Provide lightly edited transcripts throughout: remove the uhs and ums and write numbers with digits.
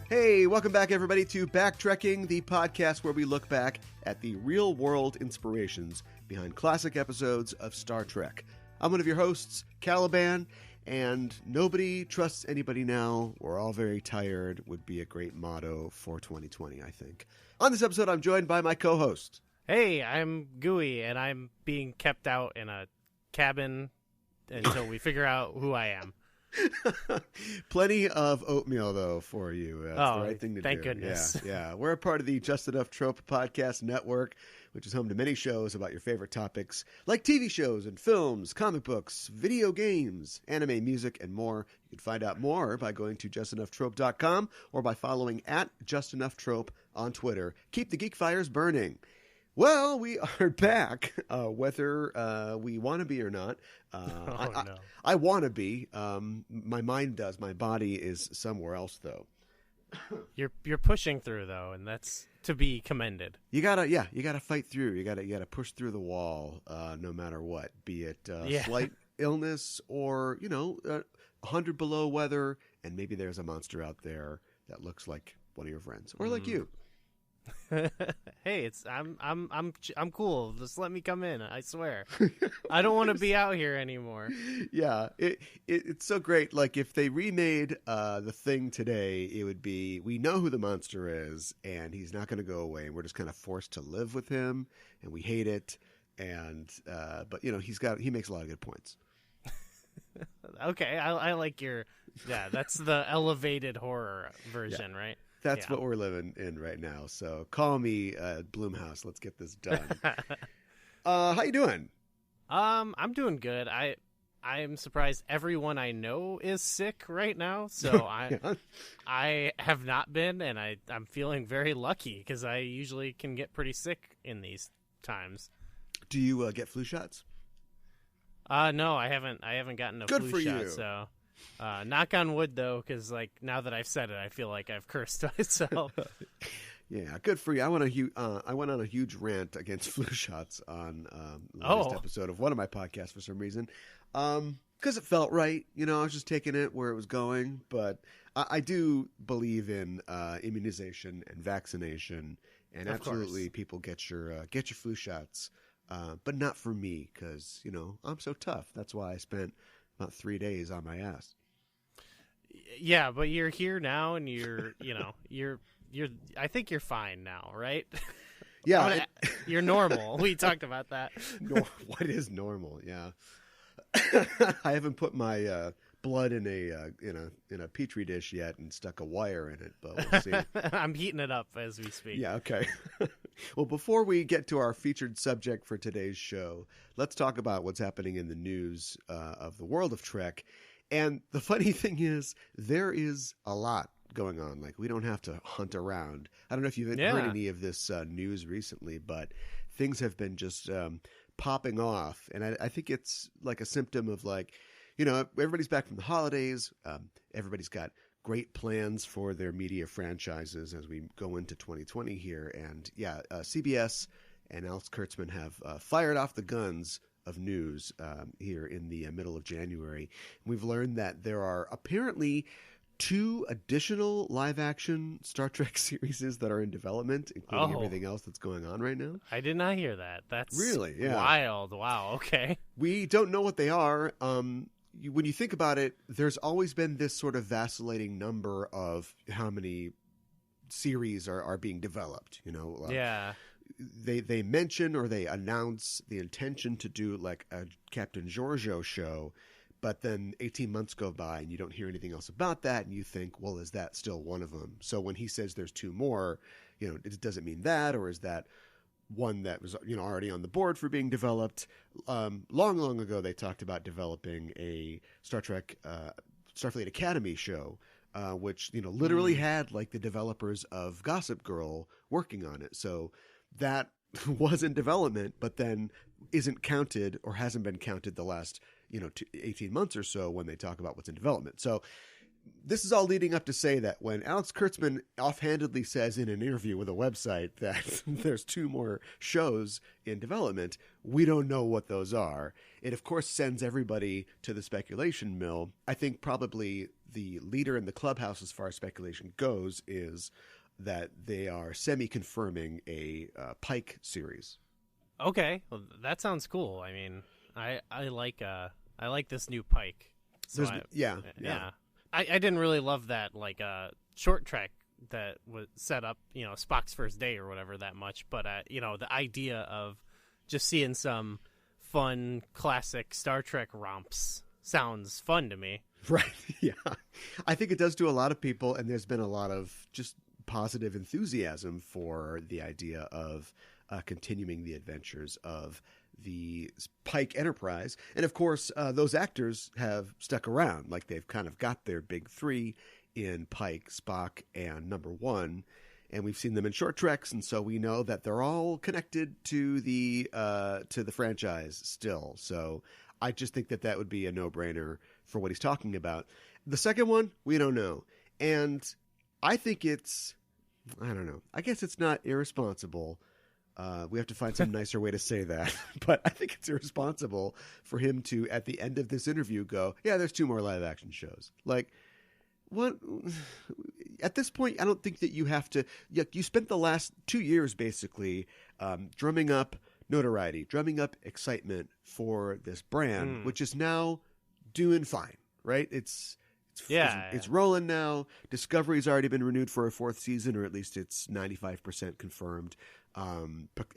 Hey, welcome back, everybody, to BackTrekking, the podcast where we look back at the real-world inspirations behind classic episodes of Star Trek. I'm one of your hosts, Caliban, and nobody trusts anybody now. We're all very tired would be a great motto for 2020, I think. On this episode, I'm joined by my co-host. Hey, I'm Gooey, and I'm being kept out in a cabin until we figure out who I am. Plenty of oatmeal, though, for you. That's the right thing to do. Thank goodness. Yeah. We're a part of the Just Enough Trope podcast network, which is home to many shows about your favorite topics, like TV shows and films, comic books, video games, anime, music, and more. You can find out more by going to justenoughtrope.com or by following at JustEnoughTrope on Twitter. Keep the geek fires burning. Well, we are back, whether we want to be or not. No. I want to be. My mind does. My body is somewhere else, though. You're pushing through, though, and that's to be commended. You gotta fight through. You gotta push through the wall, no matter what. Be it slight illness or 100 below weather, and maybe there's a monster out there that looks like one of your friends or like you. Hey, I'm cool. Just let me come in. I swear. I don't want to be out here anymore. Yeah, it's so great. Like if they remade The Thing today, it would be we know who the monster is, and he's not going to go away, and we're just kind of forced to live with him, and we hate it. And but he makes a lot of good points. Okay, I like your that's the elevated horror version, right? That's what we're living in right now. So call me Bloomhouse. Let's get this done. How you doing? I'm doing good. I'm surprised everyone I know is sick right now. So I have not been, and I'm feeling very lucky because I usually can get pretty sick in these times. Do you get flu shots? No, I haven't gotten a Good flu for shot. you. So. Knock on wood, though, because now that I've said it, I feel like I've cursed myself. Yeah, good for you. I went on a huge rant against flu shots on the latest episode of one of my podcasts for some reason, because it felt right. I was just taking it where it was going. But I do believe in immunization and vaccination, and absolutely, people get your flu shots, but not for me because I'm so tough. That's why I spent about 3 days on my ass. Yeah, but you're here now, and you're I think you're fine now, right? Yeah, you're normal. We talked about that. What is normal? Yeah, I haven't put my blood in a petri dish yet and stuck a wire in it, but we'll see. I'm heating it up as we speak. Yeah, okay. Well, before we get to our featured subject for today's show, let's talk about what's happening in the news of the world of Trek. And the funny thing is, there is a lot going on. Like, we don't have to hunt around. I don't know if you've heard any of this news recently, but things have been just popping off. And I think it's like a symptom of everybody's back from the holidays. Everybody's got great plans for their media franchises as we go into 2020 here. And CBS and Alex Kurtzman have fired off the guns of news here in the middle of January. We've learned that there are apparently 2 additional live-action Star Trek series that are in development, including everything else that's going on right now. I did not hear that. That's really wild. Wow, okay. We don't know what they are. When you think about it, there's always been this sort of vacillating number of how many series are being developed. They mention or they announce the intention to do like a Captain Giorgio show, but then 18 months go by and you don't hear anything else about that, and you think, well, is that still one of them? So when he says there's 2 more, does it mean that, or is that one that was already on the board for being developed? Long ago, they talked about developing a Star Trek Starfleet Academy show, which literally had like the developers of Gossip Girl working on it. So that was in development, but then isn't counted or hasn't been counted the last 18 months or so when they talk about what's in development. So this is all leading up to say that when Alex Kurtzman offhandedly says in an interview with a website that there's 2 more shows in development, we don't know what those are. It, of course, sends everybody to the speculation mill. I think probably the leader in the clubhouse, as far as speculation goes, is that they are semi-confirming a Pike series. Okay, well, that sounds cool. I mean, I like this new Pike. So yeah. I didn't really love that short trek that was set up, Spock's first day or whatever that much, but the idea of just seeing some fun classic Star Trek romps sounds fun to me. Right. Yeah. I think it does to a lot of people, and there's been a lot of just positive enthusiasm for the idea of continuing the adventures of the Pike Enterprise. And of course, those actors have stuck around. Like, they've kind of got their big three in Pike, Spock, and Number One. And we've seen them in short treks, and so we know that they're all connected to the franchise still. So I just think that would be a no-brainer for what he's talking about. The second one, we don't know. And I think I don't know. I guess it's not irresponsible. We have to find some nicer way to say that. But I think it's irresponsible for him to, at the end of this interview, go, yeah, there's 2 more live-action shows. Like, what? At this point, I don't think that you have to. You spent the last 2 years basically drumming up notoriety, drumming up excitement for this brand, which is now doing fine, right? It's rolling now. Discovery's already been renewed for a 4th season, or at least it's 95% confirmed.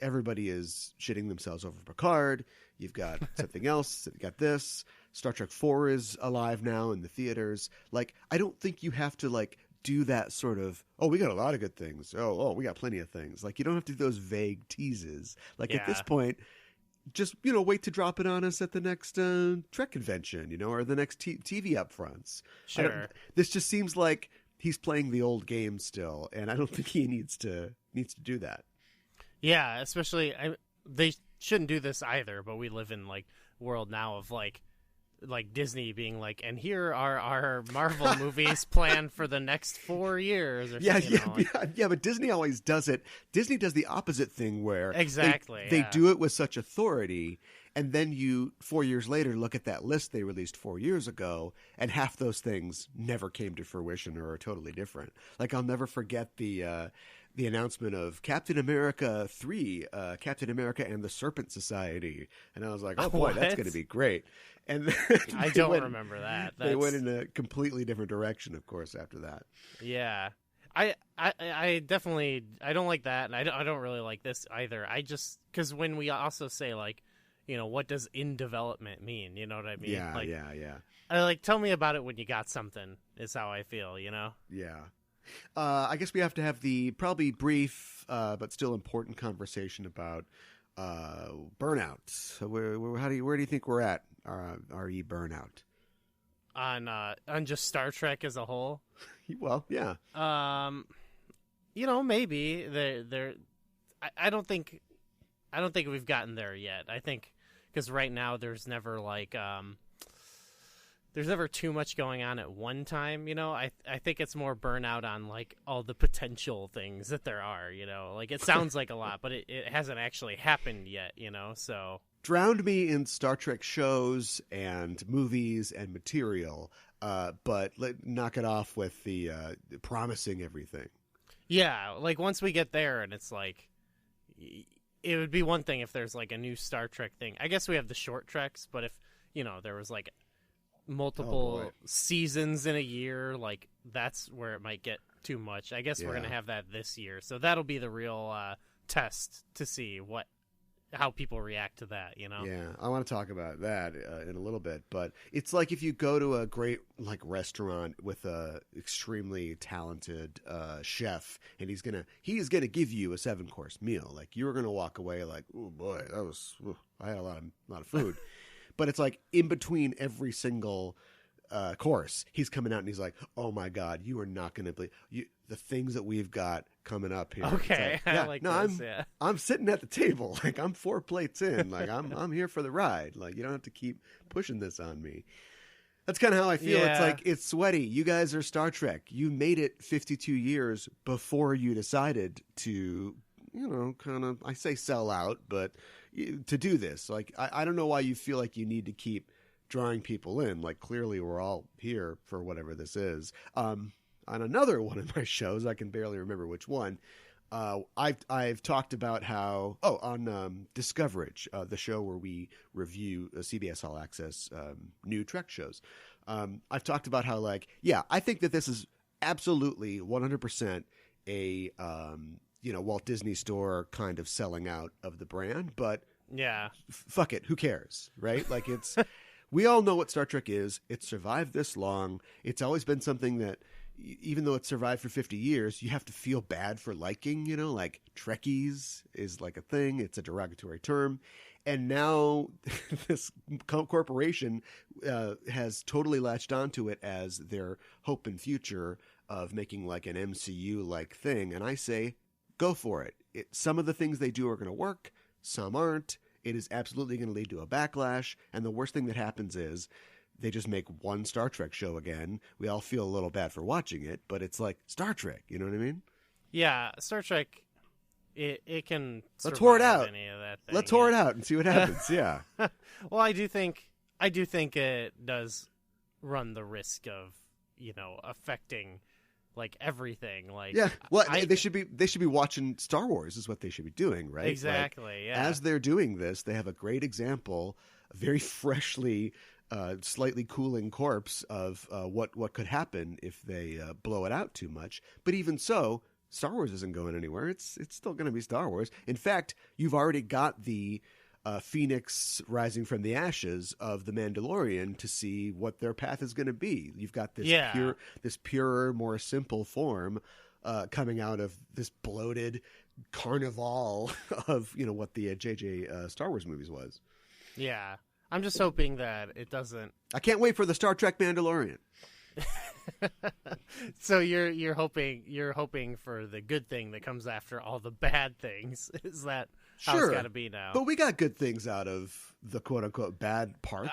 Everybody is shitting themselves over Picard. You've got something else. You've got this. Star Trek 4 is alive now in the theaters. Like, I don't think you have to do that sort of, oh, we got a lot of good things. Oh, we got plenty of things. Like, you don't have to do those vague teases. At this point, just, wait to drop it on us at the next Trek convention, or the next TV upfronts. Sure. This just seems like he's playing the old game still, and I don't think he needs to do that. Yeah, especially they shouldn't do this either. But we live in world now of Disney being and here are our Marvel movies planned for the next 4 years. Or yeah. But Disney always does it. Disney does the opposite thing where they do it with such authority, and then you 4 years later look at that list they released 4 years ago, and half those things never came to fruition or are totally different. I'll never forget the announcement of Captain America 3, Captain America and the Serpent Society. And I was like, oh boy, that's going to be great. And then I don't remember that. They went in a completely different direction, of course, after that. Yeah. I definitely, I don't like that. And I don't really like this either. Because when we also say what does in development mean? You know what I mean? Yeah. Tell me about it when you got something is how I feel, Yeah. I guess we have to have the probably brief but still important conversation about burnout. So where do you think we're at? RE burnout on just Star Trek as a whole? Well, yeah. Maybe they're. I don't think we've gotten there yet. I think because right now there's never there's never too much going on at one time, I think it's more burnout on all the potential things that there are, it sounds like a lot, but it hasn't actually happened yet, so. Drowned me in Star Trek shows and movies and material, but knock it off with the promising everything. Yeah, once we get there and it's it would be one thing if there's a new Star Trek thing. I guess we have the short treks, but if, there was multiple seasons in a year, that's where it might get too much. I guess we're going to have that this year. So that'll be the real test to see how people react to that, Yeah, I want to talk about that in a little bit, but it's if you go to a great restaurant with a extremely talented chef, and he's gonna give you a 7-course meal. You're gonna walk away oh boy, I had a lot of food. But it's in between every single course, he's coming out and he's like, "Oh my God, you are not going to believe the things that we've got coming up here." Okay, I'm sitting at the table, I'm 4 plates in, I'm here for the ride. You don't have to keep pushing this on me. That's kind of how I feel. Yeah. It's sweaty. You guys are Star Trek. You made it 52 years before you decided to, kind of, I say sell out, but to do this. I don't know why you feel like you need to keep drawing people in. Like, clearly we're all here for whatever this is. On another one of my shows, I can barely remember which one, I've talked about how on Discoverage, the show where we review CBS All Access new Trek shows. I've talked about how, like, yeah, I think that this is absolutely 100% a Walt Disney Store kind of selling out of the brand, but yeah, fuck it, who cares, right? Like, it's we all know what Star Trek is. It's survived this long. It's always been something that, even though it's survived for 50 years, you have to feel bad for liking, like Trekkies is like a thing. It's a derogatory term. And now this corporation has totally latched onto it as their hope and future of making like an MCU-like thing. And I say, go for it. Some of the things they do are going to work. Some aren't. It is absolutely going to lead to a backlash. And the worst thing that happens is they just make one Star Trek show again. We all feel a little bad for watching it, but it's like Star Trek. You know what I mean? Yeah, Star Trek, it can Let's whore it out. Any of that thing, Let's whore it out and see what happens. Yeah. Well, I do think it does run the risk of, affecting like everything. Like, yeah, well, they should be watching Star Wars is what they should be doing, right? Exactly. Like, yeah. As they're doing this, they have a great example, a very freshly, slightly cooling corpse of what could happen if they blow it out too much. But even so, Star Wars isn't going anywhere. It's still going to be Star Wars. In fact, you've already got the Phoenix rising from the ashes of the Mandalorian to see what their path is going to be. You've got this purer, more simple form coming out of this bloated carnival of what the J.J. Star Wars movies was. Yeah, I'm just hoping that it doesn't. I can't wait for the Star Trek Mandalorian. So you're hoping for the good thing that comes after all the bad things. Is that how it's got to be now? But we got good things out of the quote unquote bad parts.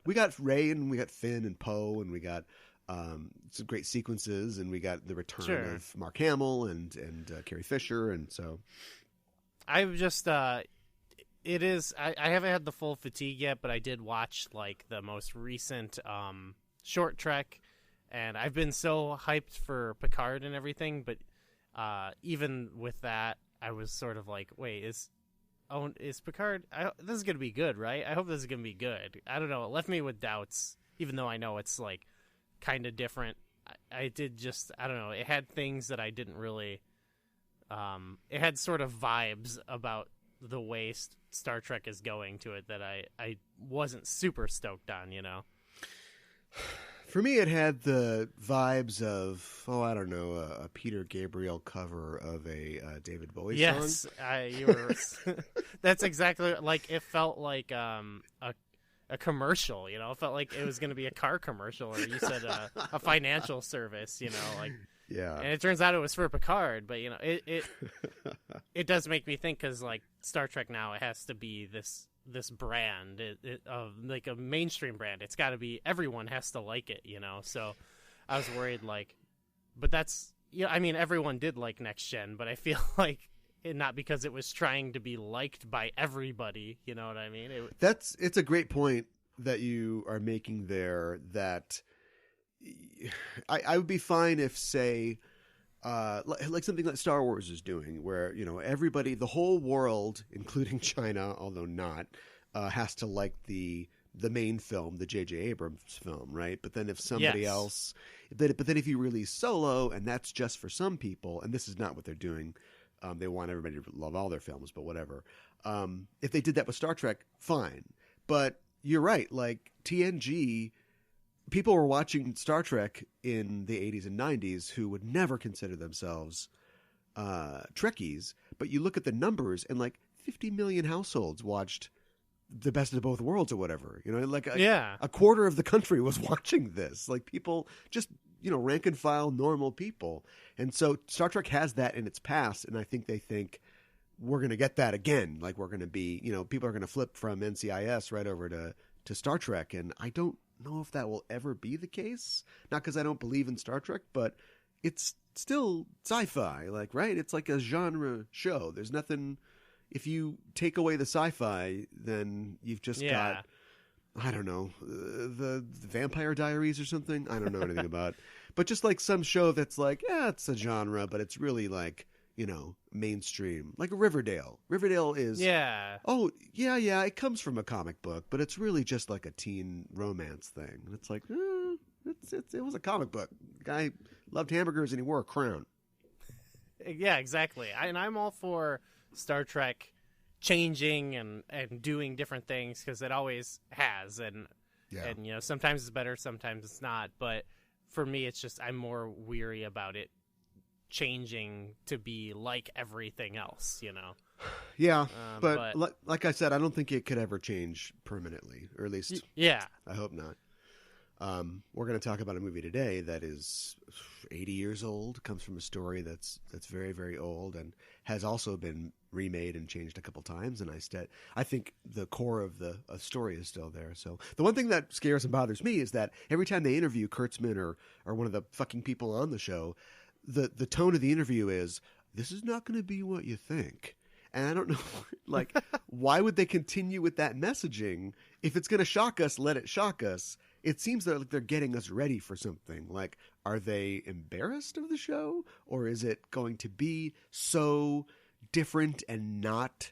We got Rey and we got Finn and Poe and we got some great sequences and we got the return of Mark Hamill and Carrie Fisher, and so I've just it is. I haven't had the full fatigue yet, but I did watch like the most recent short Trek, and I've been so hyped for Picard and everything, but even with that, I was sort of like, wait, is Picard? This is gonna be good, right? I hope this is gonna be good. I don't know. It left me with doubts, even though I know it's like kind of different. I don't know. It had things that I didn't really. It had sort of vibes about the way Star Trek is going to it that I wasn't super stoked on, For me, it had the vibes of, a Peter Gabriel cover of a David Bowie song. Yes, that's exactly, like, it felt like a commercial, It felt like it was going to be a car commercial, or you said a financial service, like. Yeah. And it turns out it was for Picard, but, it does make me think, because, like, Star Trek now, it has to be this brand of like a mainstream brand. It's got to be, everyone has to like it, so I was worried, like, but that's, I mean, everyone did like Next Gen, but I feel like not because it was trying to be liked by everybody, you know what I mean? It's a great point that you are making there, that I would be fine if, say, like something that Star Wars is doing, where everybody, the whole world, including China, although not, has to like the main film, the J.J. Abrams film, right? But then if somebody else, but then if you release Solo, and that's just for some people, and this is not what they're doing, they want everybody to love all their films, but whatever. If they did that with Star Trek, fine. But you're right, like TNG. People were watching Star Trek in the 80s and 90s who would never consider themselves Trekkies, but you look at the numbers and like 50 million households watched The Best of Both Worlds or whatever. Like a quarter of the country was watching this. Like, people just, rank and file normal people. And so Star Trek has that in its past, and I think they think we're going to get that again. Like, we're going to be, people are going to flip from NCIS right over to Star Trek, and I don't know if that will ever be the case. Not because I don't believe in Star Trek, but it's still sci-fi, like, right? It's like a genre show. There's nothing. If you take away the sci-fi, then you've just got I don't know, the Vampire Diaries or something. I don't know anything about, but just like some show that's like, yeah, it's a genre, but it's really like, mainstream, like Riverdale. Riverdale is, oh yeah, it comes from a comic book, but it's really just like a teen romance thing. And it's like, it was a comic book. The guy loved hamburgers and he wore a crown. Yeah, exactly. And I'm all for Star Trek changing and doing different things because it always has. And sometimes it's better, sometimes it's not. But for me, it's just I'm more weary about it changing to be like everything else, Yeah, but like I said, I don't think it could ever change permanently, or at least I hope not. We're going to talk about a movie today that is 80 years old, comes from a story that's very, very old, and has also been remade and changed a couple times. And I think the core of the story is still there. So the one thing that scares and bothers me is that every time they interview Kurtzman or one of the fucking people on the show, the tone of the interview is, this is not going to be what you think. And I don't know, like, why would they continue with that messaging? If it's going to shock us, let it shock us. It seems that they're getting us ready for something. Like, are they embarrassed of the show? Or is it going to be so different and not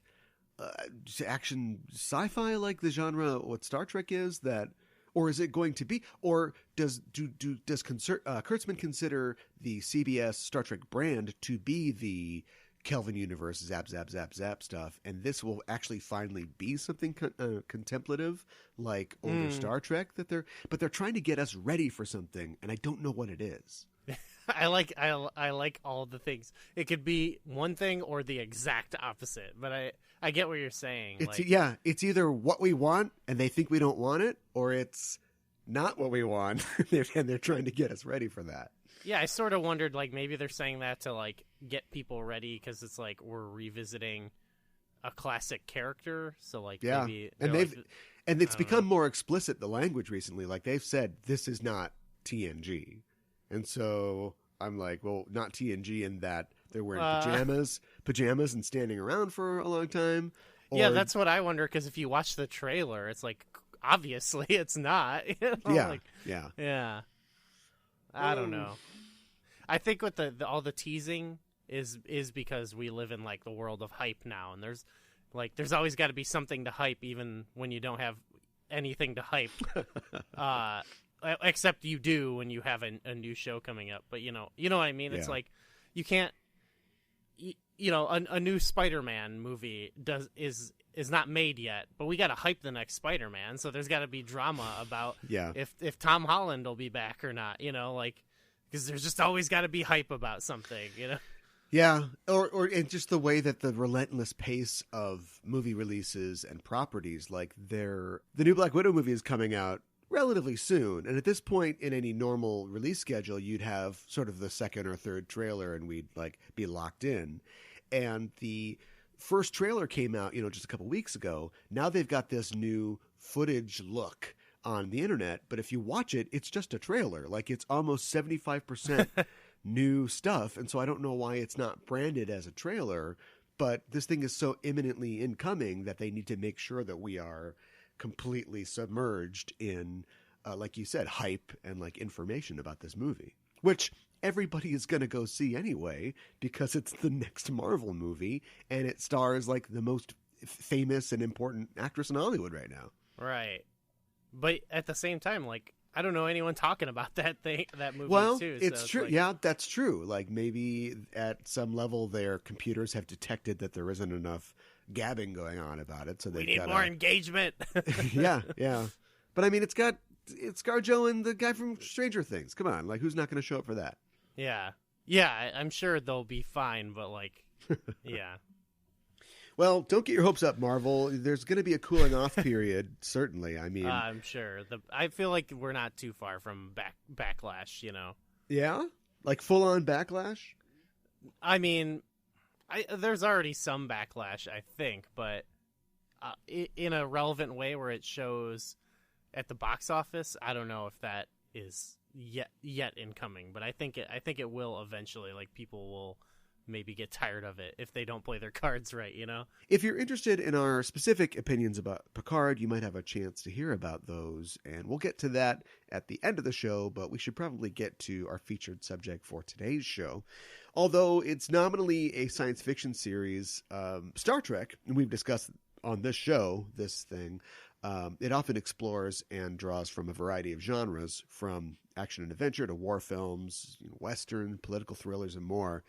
action sci-fi like the genre what Star Trek is? Or is it going to be? Or does Kurtzman consider the CBS Star Trek brand to be the Kelvin universe, zap, zap, zap, zap stuff, and this will actually finally be something contemplative like older Star Trek but they're trying to get us ready for something, and I don't know what it is. I like all the things. It could be one thing or the exact opposite, but I get what you're saying. It's either what we want and they think we don't want it, or it's not what we want and they're trying to get us ready for that. Yeah, I sort of wondered, like, maybe they're saying that to, like, get people ready because it's like we're revisiting a classic character. So, like, maybe... And it's become more explicit, the language, recently. Like, they've said, this is not TNG. And so I'm like, well, not TNG in that they're wearing pajamas and standing around for a long time. Yeah, that's what I wonder, because if you watch the trailer, it's like, obviously it's not. Yeah. I don't know. I think with all the teasing is because we live in like the world of hype now, and there's always got to be something to hype, even when you don't have anything to hype. Except you do when you have a new show coming up. But you know what I mean. It's like you can't. A new Spider-Man movie is not made yet, but we got to hype the next Spider-Man, so there's got to be drama about if Tom Holland will be back or not, because there's just always got to be hype about something, Yeah, or and just the way that the relentless pace of movie releases and properties, like the new Black Widow movie is coming out relatively soon, and at this point in any normal release schedule, you'd have sort of the second or third trailer, and we'd like be locked in. And the first trailer came out, just a couple weeks ago. Now they've got this new footage look on the internet, but if you watch it, it's just a trailer. Like, it's almost 75% new stuff, and so I don't know why it's not branded as a trailer, but this thing is so imminently incoming that they need to make sure that we are completely submerged in, like you said, hype and like information about this movie, which everybody is going to go see anyway because it's the next Marvel movie and it stars like the most famous and important actress in Hollywood right now. Right. But at the same time, like, I don't know anyone talking about that movie too. It's true. Yeah, that's true. Like, maybe at some level their computers have detected that there isn't enough gabbing going on about it, so we need more engagement. yeah. But I mean, it's ScarJo and the guy from Stranger Things. Come on, like, who's not going to show up for that? Yeah. I'm sure they'll be fine, but like, yeah. Well, don't get your hopes up, Marvel. There's going to be a cooling off period, certainly. I mean, I'm sure. I feel like we're not too far from backlash. Yeah, like full on backlash. I mean, there's already some backlash, I think, but in a relevant way where it shows at the box office. I don't know if that is yet incoming, but I think it will eventually. Like, people will maybe get tired of it if they don't play their cards right, you know? If you're interested in our specific opinions about Picard, you might have a chance to hear about those, and we'll get to that at the end of the show, but we should probably get to our featured subject for today's show. Although it's nominally a science fiction series, Star Trek, and we've discussed on this show, this thing, it often explores and draws from a variety of genres, from action and adventure to war films, Western, political thrillers, and more.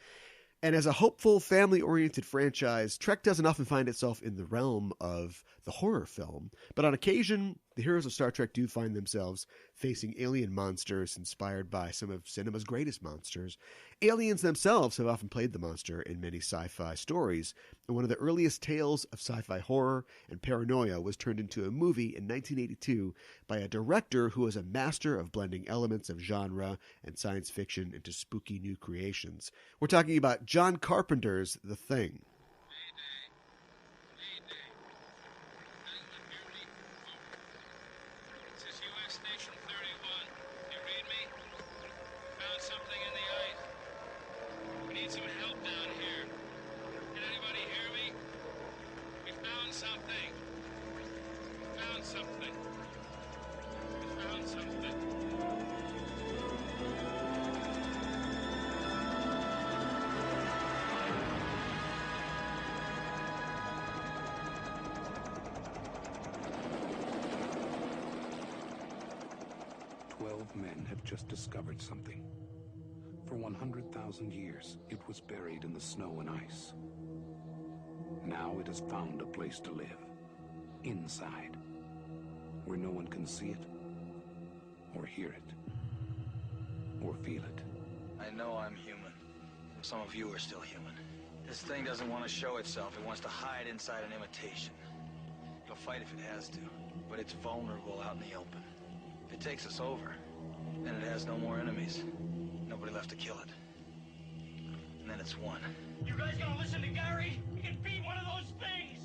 And as a hopeful, family-oriented franchise, Trek doesn't often find itself in the realm of the horror film. But on occasion, the heroes of Star Trek do find themselves facing alien monsters inspired by some of cinema's greatest monsters. Aliens themselves have often played the monster in many sci-fi stories, and one of the earliest tales of sci-fi horror and paranoia was turned into a movie in 1982 by a director who was a master of blending elements of genre and science fiction into spooky new creations. We're talking about John Carpenter's The Thing. Men have just discovered something. For 100,000 years, it was buried in the snow and ice. Now it has found a place to live. Inside. Where no one can see it, or hear it, or feel it. I know I'm human. Some of you are still human. This thing doesn't want to show itself. It wants to hide inside an imitation. It'll fight if it has to, but it's vulnerable out in the open. If it takes us over, then it has no more enemies. Nobody left to kill it. And then it's won. You guys gonna listen to Gary? He can beat one of those things!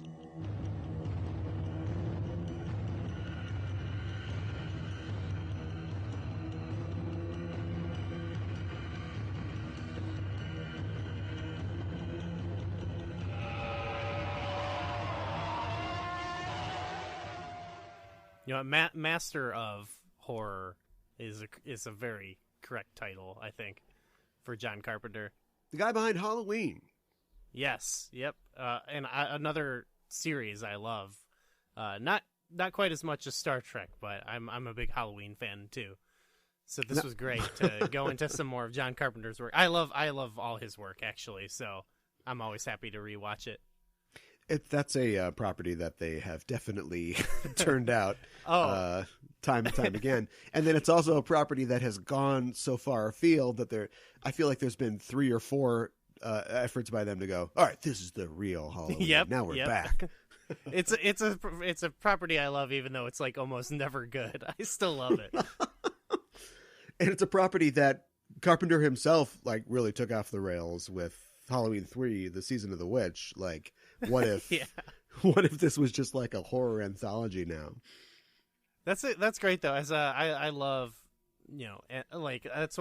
You know, Master of Horror is a very correct title, I think, for John Carpenter. The guy behind Halloween. Yes, yep. And another series I love. Not quite as much as Star Trek, but I'm a big Halloween fan too. So this was great to go into some more of John Carpenter's work. I love all his work, actually, so I'm always happy to rewatch it. That's a property that they have definitely turned out time and time again. And then it's also a property that has gone so far afield that I feel like there's been 3 or 4 efforts by them to go, all right, this is the real Halloween. Yep, now we're back. It's a property I love, even though it's like almost never good. I still love it. And it's a property that Carpenter himself like really took off the rails with Halloween 3, the Season of the Witch. Like, what if what if this was just like a horror anthology now? That's great though. As I love, like that's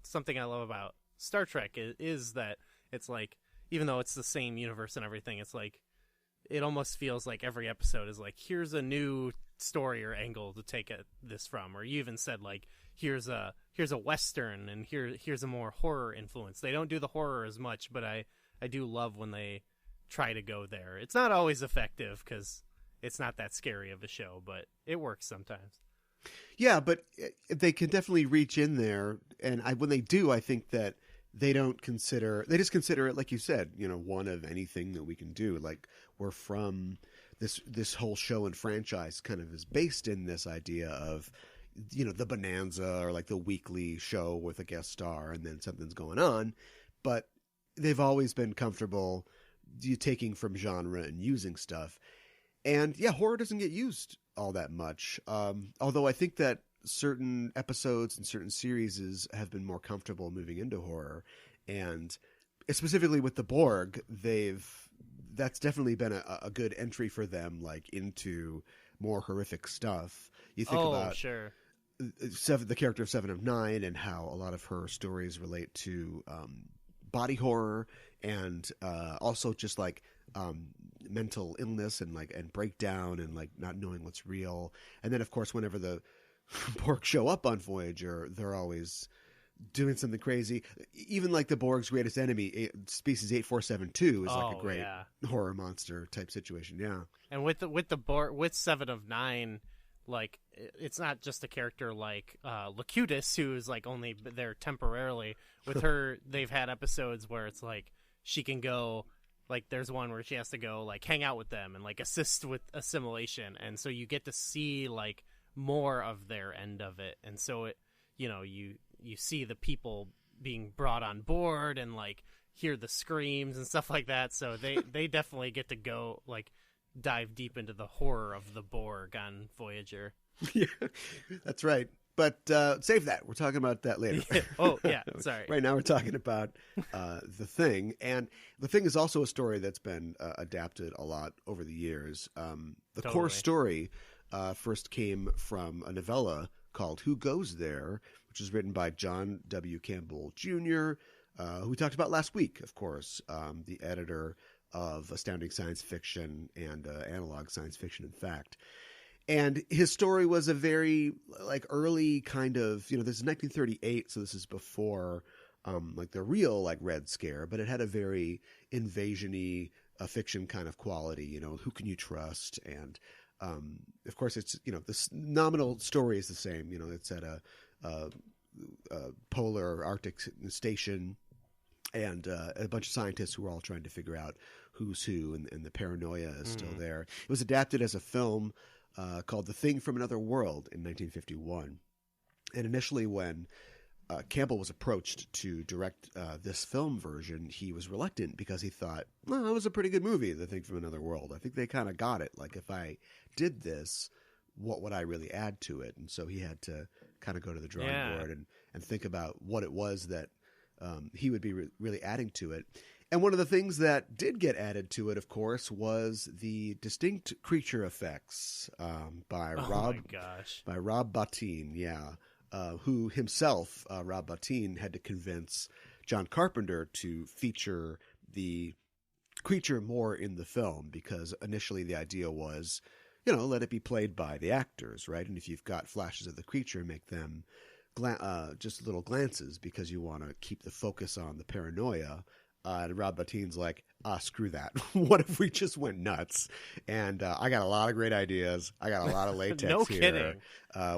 something I love about Star Trek is that it's like, even though it's the same universe and everything, it's like it almost feels like every episode is like, here's a new story or angle to take this from. Or you even said like, here's a Western and here's a more horror influence. They don't do the horror as much, but I do love when they try to go there. It's not always effective because it's not that scary of a show, but it works sometimes. Yeah, but they can definitely reach in there, and when they do, I think that they just consider it, like you said, one of anything that we can do. Like, we're from this whole show and franchise kind of is based in this idea of, the bonanza or like the weekly show with a guest star and then something's going on, but they've always been comfortable taking from genre and using stuff. And yeah, horror doesn't get used all that much. Although I think that certain episodes and certain series have been more comfortable moving into horror, and specifically with the Borg, that's definitely been a good entry for them, like into more horrific stuff. You think about sure. The character of Seven of Nine and how a lot of her stories relate to body horror and also just like mental illness and breakdown and like not knowing what's real. And then of course whenever the Borg show up on Voyager, they're always doing something crazy. Even like the Borg's greatest enemy, species 8472, is like a great horror monster type situation. Yeah. And with the Borg, with Seven of Nine, like it's not just a character like Locutus, who's like only there temporarily. With her, they've had episodes where it's like she can go, like there's one where she has to go like hang out with them and like assist with assimilation, and so you get to see like more of their end of it. And so it, you see the people being brought on board and like hear the screams and stuff like that. So they definitely get to go like dive deep into the horror of the Borg on Voyager. Yeah, that's right. But save that. We're talking about that later. Oh, yeah. Sorry. Right now we're talking about The Thing. And The Thing is also a story that's been adapted a lot over the years. The core story first came from a novella called Who Goes There, which was written by John W. Campbell Jr., who we talked about last week, of course, the editor of Astounding Science Fiction and Analog Science Fiction, in fact. And his story was a very like early kind of, this is 1938, so this is before like the real like Red Scare, but it had a very invasion-y fiction kind of quality, who can you trust? And of course it's, the nominal story is the same, it's at a polar Arctic station, and a bunch of scientists who are all trying to figure out who's who, and the paranoia is still there. It was adapted as a film called The Thing from Another World in 1951. And initially when Campbell was approached to direct this film version, he was reluctant because he thought, well, it was a pretty good movie, The Thing from Another World. I think they kind of got it. Like, if I did this, what would I really add to it? And so he had to kind of go to the drawing board and think about what it was that he would be really adding to it. And one of the things that did get added to it, of course, was the distinct creature effects by Rob Bottin, who himself, Rob Bottin, had to convince John Carpenter to feature the creature more in the film, because initially the idea was, let it be played by the actors, right? And if you've got flashes of the creature, make them just little glances, because you want to keep the focus on the paranoia. And Rob Bottin's like, screw that. What if we just went nuts? And I got a lot of great ideas. I got a lot of latex no here. Kidding.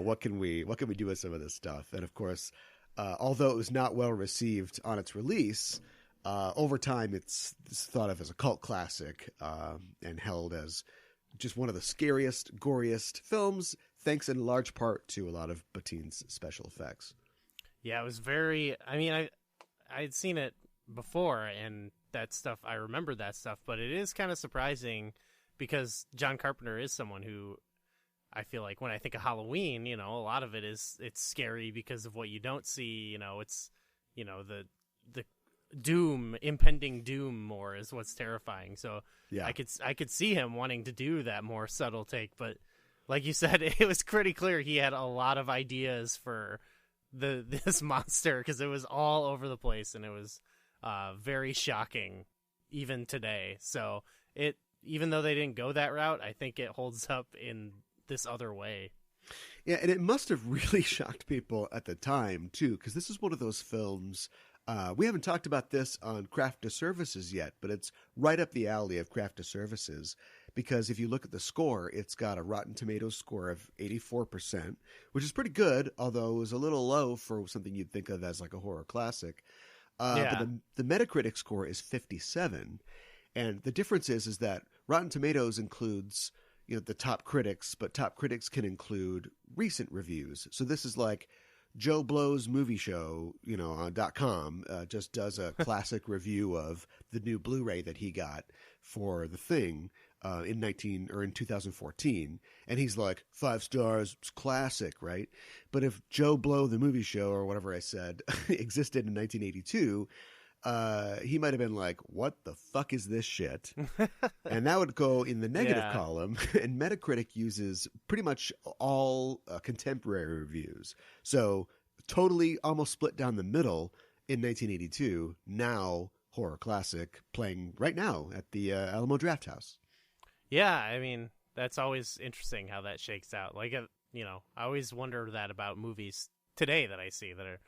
What can we do with some of this stuff? And of course, although it was not well received on its release, over time it's thought of as a cult classic and held as just one of the scariest, goriest films, thanks in large part to a lot of Bottin's special effects. Yeah, it was very. I mean, I'd seen it before, and that stuff, I remember that stuff, but it is kind of surprising because John Carpenter is someone who, I feel like when I think of Halloween, a lot of it's scary because of what you don't see. It's the doom, impending doom more is what's terrifying. So yeah, I could see him wanting to do that more subtle take, but like you said, it was pretty clear he had a lot of ideas for this monster, because it was all over the place, and it was very shocking even today. So even though they didn't go that route, I think it holds up in this other way. Yeah, and it must have really shocked people at the time too, because this is one of those films. We haven't talked about this on Craft to Services yet, but it's right up the alley of Craft to Services, because if you look at the score, it's got a Rotten Tomatoes score of 84%, which is pretty good, although it was a little low for something you'd think of as like a horror classic. But the Metacritic score is 57, and the difference is that Rotten Tomatoes includes the top critics, but top critics can include recent reviews. So this is like Joe Blow's movie show, on .com, just does a classic review of the new Blu-ray that he got for The Thing in 2014, and he's like, 5 stars, it's classic, right? But if Joe Blow the movie show, or whatever I said, existed in 1982, he might have been like, what the fuck is this shit? And that would go in the negative column. And Metacritic uses pretty much all contemporary reviews. So totally almost split down the middle. in 1982, now horror classic, playing right now at the Alamo Drafthouse. Yeah, I mean, that's always interesting how that shakes out. Like, I always wonder that about movies today that I see that are,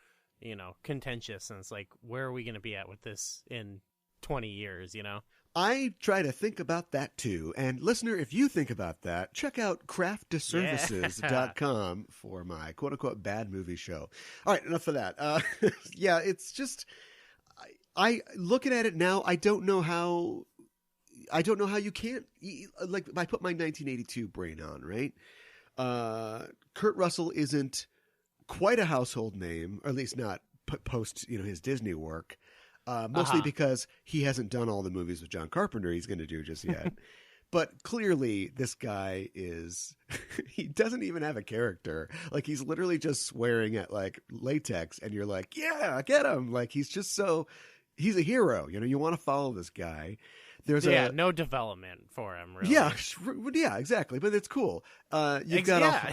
contentious. And it's like, where are we going to be at with this in 20 years, I try to think about that too. And listener, if you think about that, check out craftdisservices.com for my quote unquote bad movie show. All right, enough of that. Yeah, it's just, I looking at it now, I don't know how you can't, like, I put my 1982 brain on, right? Kurt Russell isn't quite a household name, or at least not post, his Disney work. Mostly because he hasn't done all the movies with John Carpenter he's going to do just yet. But clearly this guy he doesn't even have a character. Like, he's literally just swearing at like latex and you're like, yeah, get him. Like, he's a hero. You want to follow this guy. There's no development for him, really. Yeah, exactly. But it's cool. You've got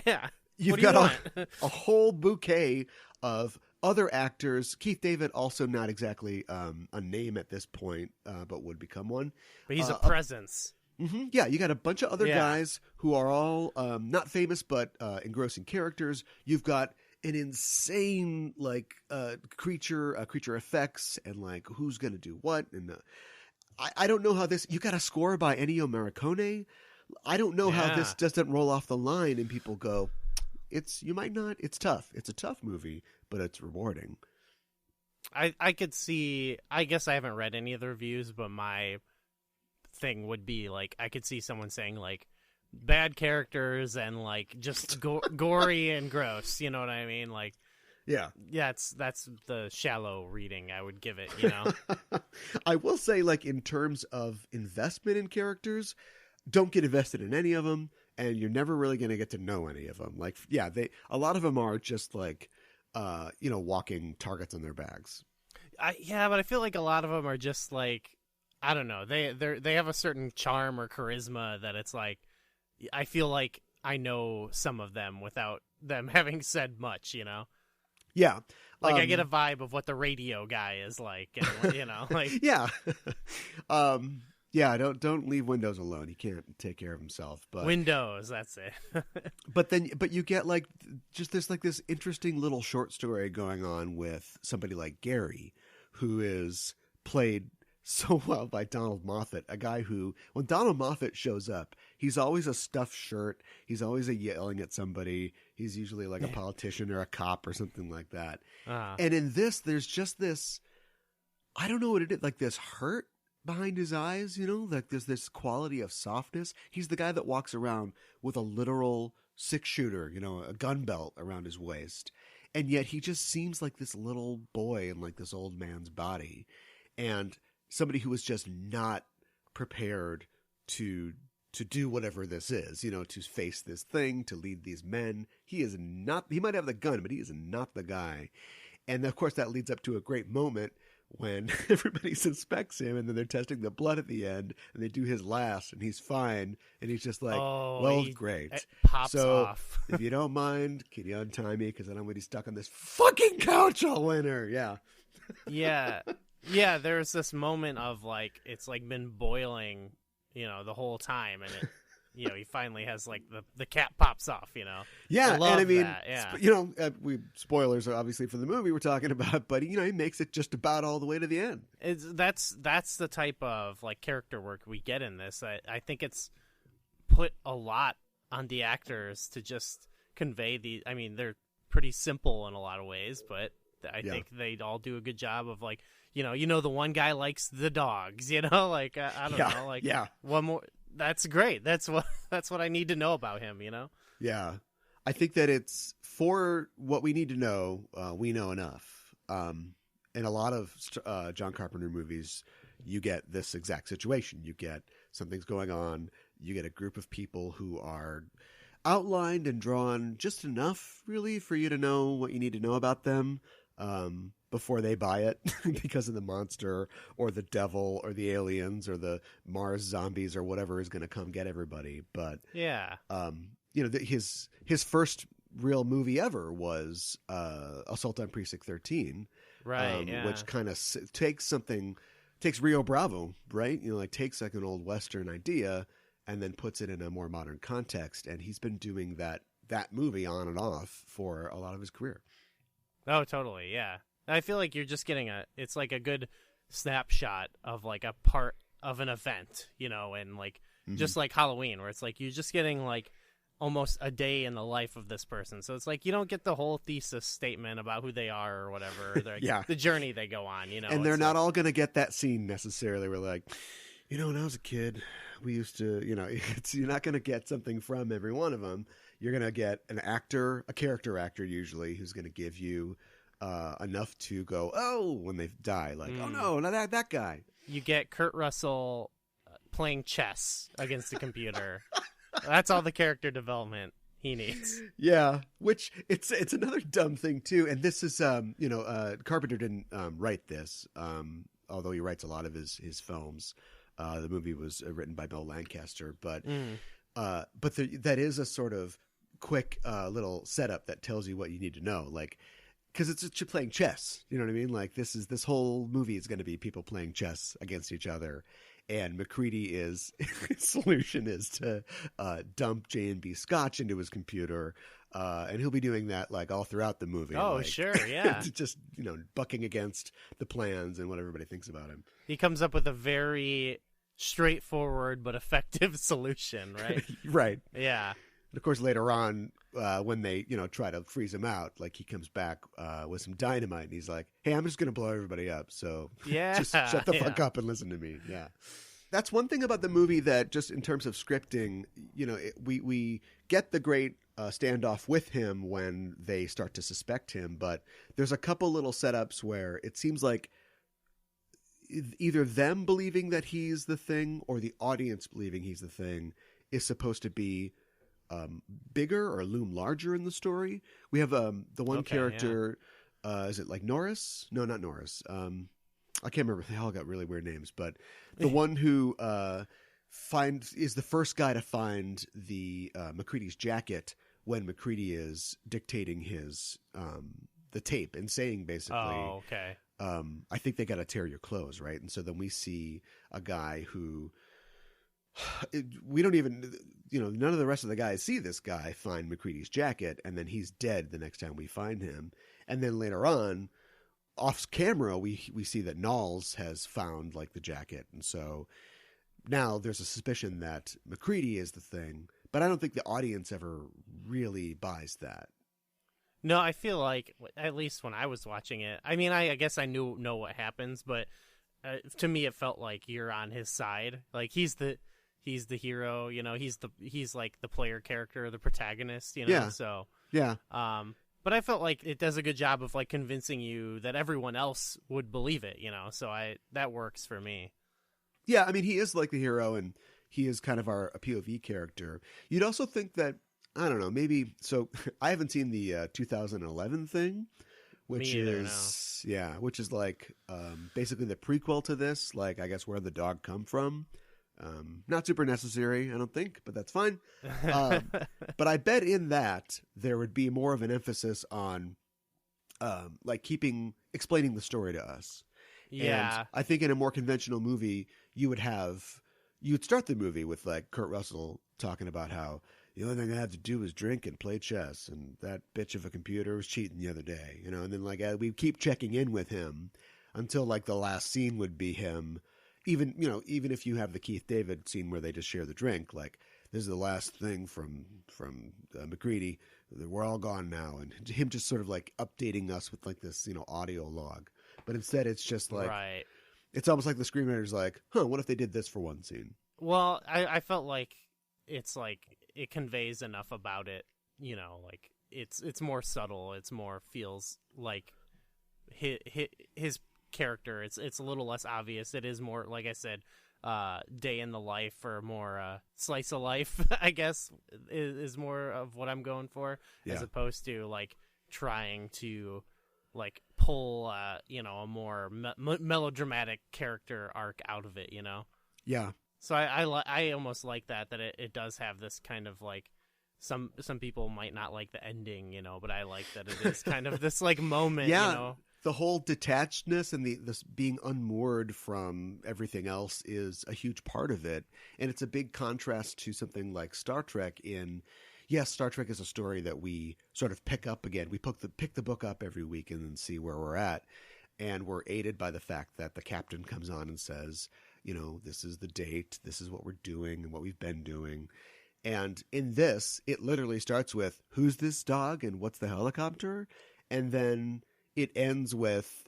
a whole bouquet of other actors. Keith David, also not exactly a name at this point, but would become one. But he's a presence. Yeah, you got a bunch of other guys who are all not famous, but engrossing characters. You've got an insane creature effects, and like who's going to do what. And I don't know how this. You got a score by Ennio Morricone. I don't know how this doesn't roll off the line, and people go, you might not. It's tough. It's a tough movie, but it's rewarding. I could see. I guess I haven't read any of the reviews, but my thing would be like, I could see someone saying like bad characters and like just gory and gross. You know what I mean? Like, yeah, that's the shallow reading I would give it. I will say, like, in terms of investment in characters, don't get invested in any of them. And you're never really going to get to know any of them. Like, yeah, a lot of them are just like, walking targets on their bags. But I feel like a lot of them are just like, I don't know. They have a certain charm or charisma that it's like, I feel like I know some of them without them having said much, Yeah. Like, I get a vibe of what the radio guy is like, and, like. Yeah. Yeah, don't leave Windows alone. He can't take care of himself. But Windows, that's it. but you get like just this interesting little short story going on with somebody like Gary, who is played so well by Donald Moffat, a guy who, when Donald Moffat shows up, he's always a stuffed shirt. He's always yelling at somebody. He's usually like a politician or a cop or something like that. And in this, there's just this, I don't know what it is, like this hurt behind his eyes, like there's this quality of softness. He's the guy that walks around with a literal 6-shooter, a gun belt around his waist. And yet he just seems like this little boy in like this old man's body. And somebody who was just not prepared to do whatever this is, to face this thing, to lead these men. He might have the gun, but he is not the guy. And of course that leads up to a great moment when everybody suspects him, and then they're testing the blood at the end, and they do his last, and he's fine, and he's just like, great. It pops off. If you don't mind, can you untie me? Because then I'm going to be stuck on this fucking couch all winter. Yeah. Yeah, there's this moment of like, it's like been boiling, the whole time, and it, he finally has like the cap pops off, Yeah, I love and I mean, that. Yeah. Spoilers are obviously for the movie we're talking about, but he makes it just about all the way to the end. That's the type of like character work we get in this. I think it's put a lot on the actors to just convey I mean, they're pretty simple in a lot of ways, but I think they all do a good job of like, the one guy likes the dogs, like I don't know, like one more. That's great. That's what I need to know about him, Yeah. I think that it's, for what we need to know, we know enough. In a lot of John Carpenter movies, you get this exact situation. You get something's going on. You get a group of people who are outlined and drawn just enough, really, for you to know what you need to know about them. Before they buy it because of the monster or the devil or the aliens or the Mars zombies or whatever is going to come get everybody. But his first real movie ever was Assault on Precinct 13, Right. Yeah. Which kind of takes Rio Bravo, right? Like takes like an old Western idea and then puts it in a more modern context. And he's been doing that movie on and off for a lot of his career. Oh, totally. Yeah. I feel like you're just getting it's like a good snapshot of like a part of an event, and like just like Halloween, where it's like you're just getting like almost a day in the life of this person. So it's like you don't get the whole thesis statement about who they are or whatever, the journey they go on, And they're not all going to get that scene necessarily. We're like, when I was a kid, we used to, you're not going to get something from every one of them. You're going to get a character actor usually, who's going to give you enough to go, oh, when they die, like, oh no, not that guy. You get Kurt Russell playing chess against a computer. That's all the character development he needs. Yeah, which it's another dumb thing too. And this is, Carpenter didn't write this, although he writes a lot of his films. The movie was written by Bill Lancaster, but that is a sort of quick little setup that tells you what you need to know, like. Because it's just playing chess, you know what I mean? Like this whole movie is going to be people playing chess against each other, and MacReady his solution is to dump J&B Scotch into his computer, and he'll be doing that like all throughout the movie. Oh, like, sure, yeah. Just bucking against the plans and what everybody thinks about him. He comes up with a very straightforward but effective solution, right? Right. Yeah. And of course, later on, when they, try to freeze him out, like he comes back with some dynamite and he's like, hey, I'm just going to blow everybody up. So just shut the fuck up and listen to me. Yeah. That's one thing about the movie that just in terms of scripting, we get the great standoff with him when they start to suspect him. But there's a couple little setups where it seems like either them believing that he's the Thing or the audience believing he's the Thing is supposed to be bigger or loom larger in the story. We have the one character, is it like Norris? No, not Norris. I can't remember. They all got really weird names, but the one who is the first guy to find the MacReady's jacket when MacReady is dictating his the tape and saying basically, oh, okay. I think they got to tear your clothes, right? And so then we see a guy who we don't even, none of the rest of the guys see this guy find MacReady's jacket, and then he's dead the next time we find him. And then later on, off camera, we see that Knowles has found like the jacket, and so now there's a suspicion that MacReady is the Thing. But I don't think the audience ever really buys that. No, I feel like, at least when I was watching it, I mean, I guess I know what happens, but to me it felt like you're on his side. Like he's the hero, he's like the player character, the protagonist, Yeah. So yeah. But I felt like it does a good job of like convincing you that everyone else would believe it, so that works for me. Yeah, I mean, he is like the hero, and he is kind of our POV character. You'd also think that, I don't know, maybe, so I haven't seen the 2011 Thing, which which is like basically the prequel to this, like I guess Where the Dog Come From. Not super necessary, I don't think, but that's fine. But I bet in that there would be more of an emphasis on like explaining the story to us. Yeah. And I think in a more conventional movie, you would start the movie with like Kurt Russell talking about how the only thing I had to do was drink and play chess, and that bitch of a computer was cheating the other day, and then like we keep checking in with him until like the last scene would be him. Even if you have the Keith David scene where they just share the drink, like this is the last thing from MacReady. We're all gone now, and him just sort of like updating us with like this audio log. But instead, it's just like right. It's almost like the screenwriter's like, what if they did this for one scene? Well, I felt like it's like it conveys enough about it, like it's more subtle. It's more feels like his character. It's a little less obvious. It is more, like I said, day in the life, or more slice of life, I guess, is more of what I'm going for, as opposed to like trying to like pull a more melodramatic character arc out of it, Yeah. So I almost like that it does have this kind of like some people might not like the ending, but I like that it is kind of this like moment, the whole detachedness and this being unmoored from everything else is a huge part of it. And it's a big contrast to something like Star Trek yes, Star Trek is a story that we sort of pick up again. We pick the book up every week and then see where we're at. And we're aided by the fact that the captain comes on and says, this is the date, this is what we're doing and what we've been doing. And in this, it literally starts with, who's this dog and what's the helicopter? And then it ends with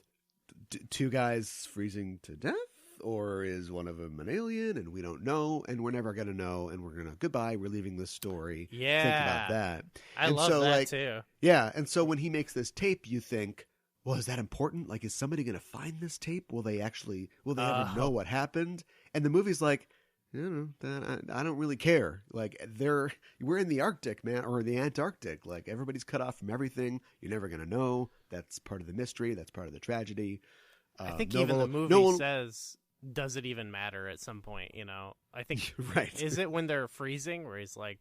two guys freezing to death, or is one of them an alien? And we don't know, and we're never going to know. And goodbye, we're leaving this story. Yeah. Think about that. I love that too. Yeah. And so when he makes this tape, you think, well, is that important? Like, is somebody going to find this tape? Will they ever know what happened? And the movie's like, I don't really care. Like, we're in the Arctic, man, or the Antarctic. Like, everybody's cut off from everything. You're never going to know. That's part of the mystery. That's part of the tragedy. I think even the movie says, does it even matter at some point? I think, right. Is it when they're freezing where he's like,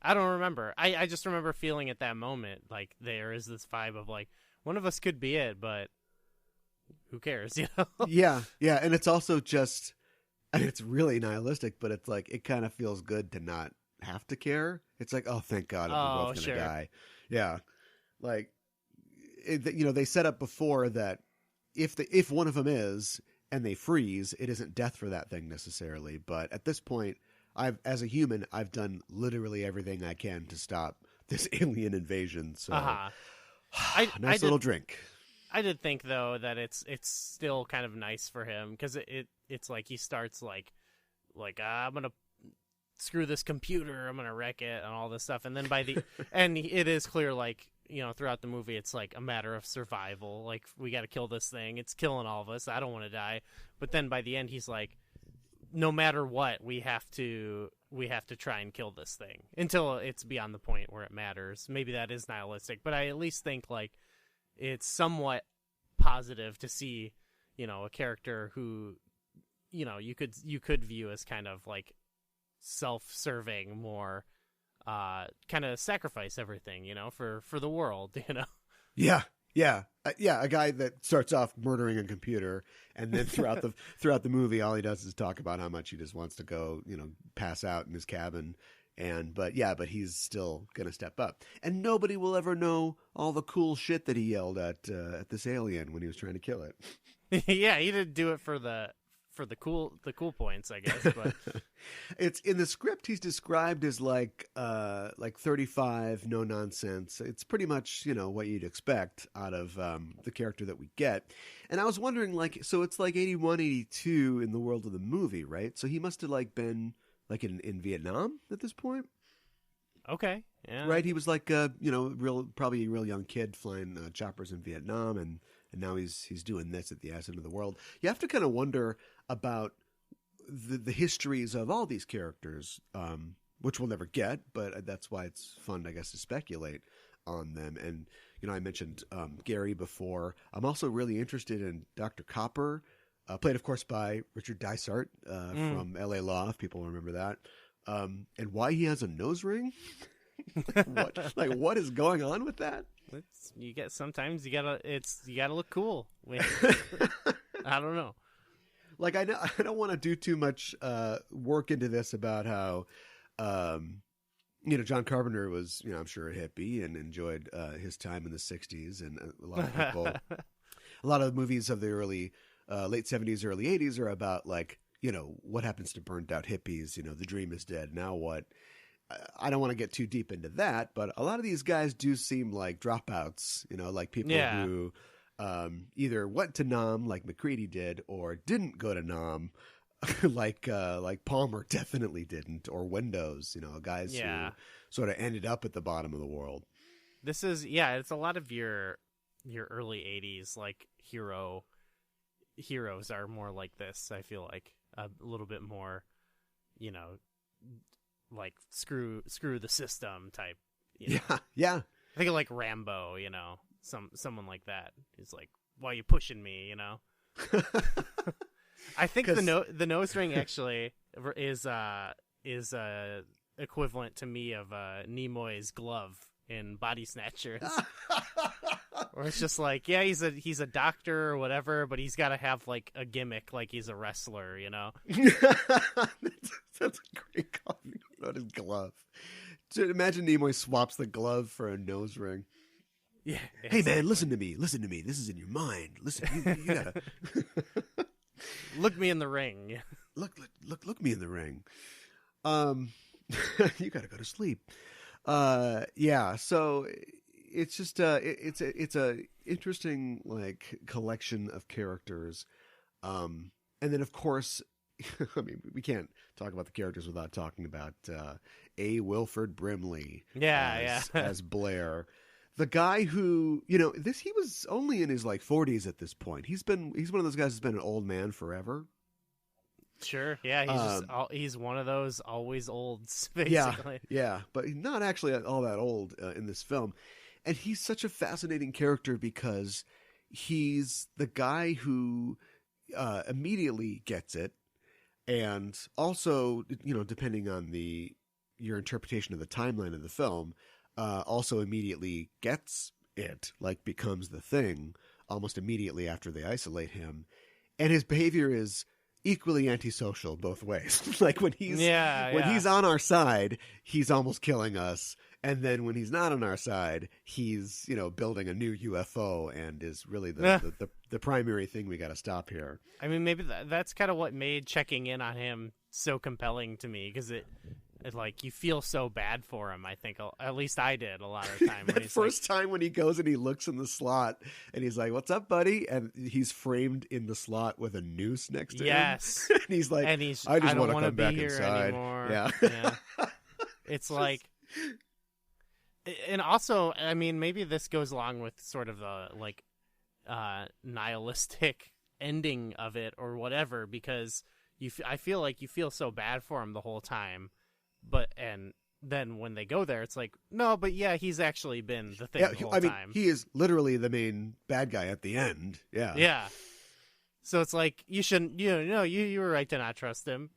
I don't remember. I just remember feeling at that moment, like, there is this vibe of like, one of us could be it, but who cares, Yeah. Yeah. And it's also just, it's really nihilistic, but it's like, it kind of feels good to not have to care. It's like, oh, thank God, we're both going to die. Yeah. Like, they set up before that if one of them is, and they freeze, it isn't death for that thing necessarily. But at this point, as a human, I've done literally everything I can to stop this alien invasion. So, nice little drink. I did think though that it's still kind of nice for him because it's like he starts like I'm gonna screw this computer, I'm gonna wreck it, and all this stuff, and then and it is clear like throughout the movie it's like a matter of survival. Like, we got to kill this thing. It's killing all of us. I don't want to die. But then by the end he's like, no matter what, we have to try and kill this thing until it's beyond the point where it matters. Maybe that is nihilistic, but I at least think like it's somewhat positive to see, a character who, you could view as kind of like self-serving, more kind of sacrifice everything, for the world, Yeah. Yeah. A guy that starts off murdering a computer, and then throughout the movie, all he does is talk about how much he just wants to go, pass out in his cabin. But he's still going to step up, and nobody will ever know all the cool shit that he yelled at this alien when he was trying to kill it. Yeah. He didn't do it for the cool points, I guess, but it's in the script. He's described as like 35, no nonsense. It's pretty much, what you'd expect out of the character that we get. And I was wondering, so it's like 81, 82 in the world of the movie, right? So he must have been in Vietnam at this point. Okay. Yeah. Right. He was like, probably a real young kid flying choppers in Vietnam, and now he's doing this at the ass end of the world. You have to kind of wonder about the histories of all these characters, which we'll never get, but that's why it's fun, I guess, to speculate on them. And, I mentioned Gary before. I'm also really interested in Dr. Copper, played, of course, by Richard Dysart from L.A. Law, if people remember that, and why he has a nose ring. What is going on with that? Sometimes you gotta look cool. I don't know. I don't want to do too much work into this about how, John Carpenter was, I'm sure a hippie and enjoyed his time in the 60s, and a lot of people, a lot of movies of the early, late 70s, early 80s are about what happens to burnt out hippies, the dream is dead, now what? I don't want to get too deep into that, but a lot of these guys do seem like dropouts, like people who either went to Nam like McCready did, or didn't go to Nam like Palmer definitely didn't, or Windows, guys who sort of ended up at the bottom of the world. This is, it's a lot of your early 80s, like heroes are more like this. I feel like a little bit more, like screw the system type. Yeah. I think of like Rambo, someone like that. He's like, why are you pushing me, I think the nose ring actually is equivalent to me of Nimoy's glove in Body Snatchers. Or it's just like, yeah, he's a doctor or whatever, but he's got to have like a gimmick, like he's a wrestler, you know? That's a great comment about his glove. So imagine Nimoy swaps the glove for a nose ring. Yeah. Hey man, listen to me. Listen to me. This is in your mind. Listen, you gotta look me in the ring. Look me in the ring. You gotta go to sleep. Yeah. So it's just it's a interesting like collection of characters, and then of course, I mean, we can't talk about the characters without talking about A. Wilford Brimley. As Blair. The guy who, he was only in his like 40s at this point. He's one of those guys who's been an old man forever. Sure. Yeah. He's one of those always olds, basically. Yeah. But he's not actually all that old in this film. And he's such a fascinating character because he's the guy who immediately gets it. And also, depending on your interpretation of the timeline of the film, also immediately gets it, like becomes the thing almost immediately after they isolate him. And his behavior is equally antisocial both ways. Like when he's on our side, he's almost killing us. And then when he's not on our side, he's, building a new UFO and is really the primary thing we got to stop here. I mean, maybe that's kind of what made checking in on him so compelling to me, because it like you feel so bad for him. I think at least I did a lot of the time. That first time when he goes and he looks in the slot and he's like, "What's up, buddy?" And he's framed in the slot with a noose next to him. Yes, and he's like, "I just want to come back inside." Anymore. Yeah. It's like, and also, I mean, maybe this goes along with sort of the like nihilistic ending of it or whatever, because I feel like you feel so bad for him the whole time. And then when they go there, it's like, no, but yeah, he's actually been the thing the whole time. He is literally the main bad guy at the end. Yeah. Yeah. So it's like, you shouldn't, you were right to not trust him,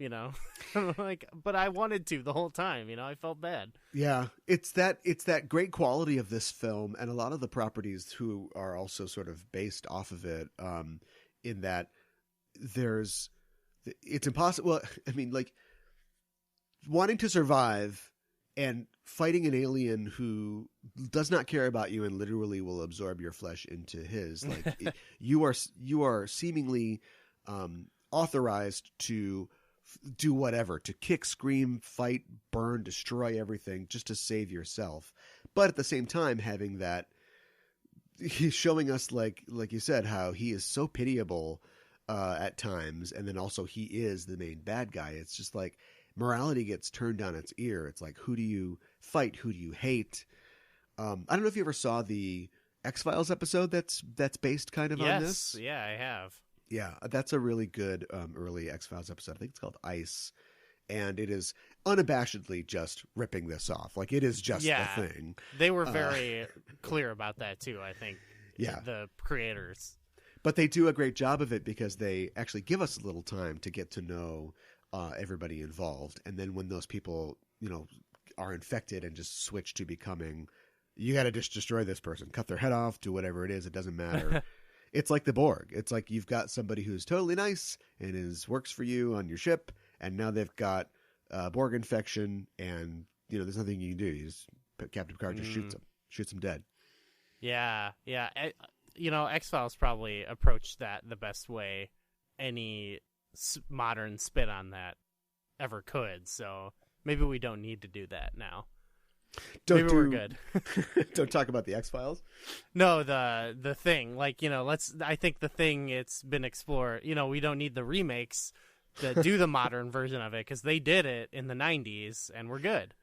like, but I wanted to the whole time, I felt bad. Yeah. It's that great quality of this film and a lot of the properties who are also sort of based off of it, in that it's impossible. Well, I mean, like, wanting to survive and fighting an alien who does not care about you and literally will absorb your flesh into his, like you are seemingly authorized to do whatever, to kick, scream, fight, burn, destroy everything just to save yourself. But at the same time, having that, he's showing us, like you said, how he is so pitiable at times, and then also he is the main bad guy. It's just like morality gets turned on its ear. It's like, who do you fight? Who do you hate? I don't know if you ever saw the X-Files episode that's based kind of on this. Yeah, I have. Yeah, that's a really good early X-Files episode. I think it's called Ice. And it is unabashedly just ripping this off. Like, it is just the thing. They were very clear about that, too, I think. Yeah. The creators. But they do a great job of it because they actually give us a little time to get to know everybody involved. And then when those people, are infected and just switch to becoming, you got to just destroy this person, cut their head off, do whatever it is. It doesn't matter. It's like the Borg. It's like you've got somebody who's totally nice and works for you on your ship. And now they've got Borg infection and, there's nothing you can do. Captain Picard just shoots them dead. Yeah. Yeah. X-Files probably approached that the best way any modern spin on that ever could, so maybe we don't need to do that now. We're good. Don't talk about the X-Files. No, the thing, like, I think the thing, it's been explored. We don't need the remakes to do the modern version of it, because they did it in the 90s and we're good.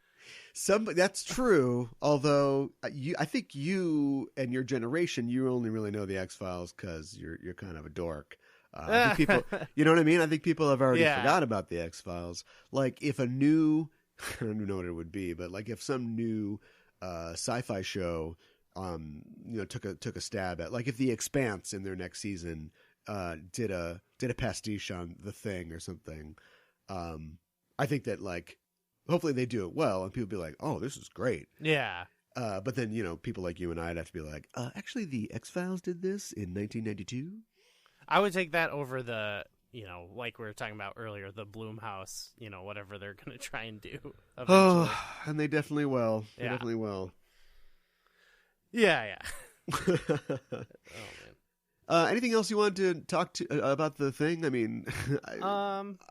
That's true. Although I think you and your generation, you only really know the X-Files because you're kind of a dork. I think people, you know what I mean? I think people have already forgot about the X-Files. Like, if a new, I don't even know what it would be, but like if some new sci-fi show, took a stab at, like if The Expanse in their next season did a pastiche on The Thing or something, I think that, like, hopefully they do it well and people be like, oh, this is great. Yeah. But then, people like you and I'd have to be like, actually, the X-Files did this in 1992. I would take that over the, like we were talking about earlier, the Blumhouse, whatever they're going to try and do eventually. Oh, and they definitely will. They Yeah. definitely will. Yeah. Oh, man. Anything else you want to talk about the thing? I mean,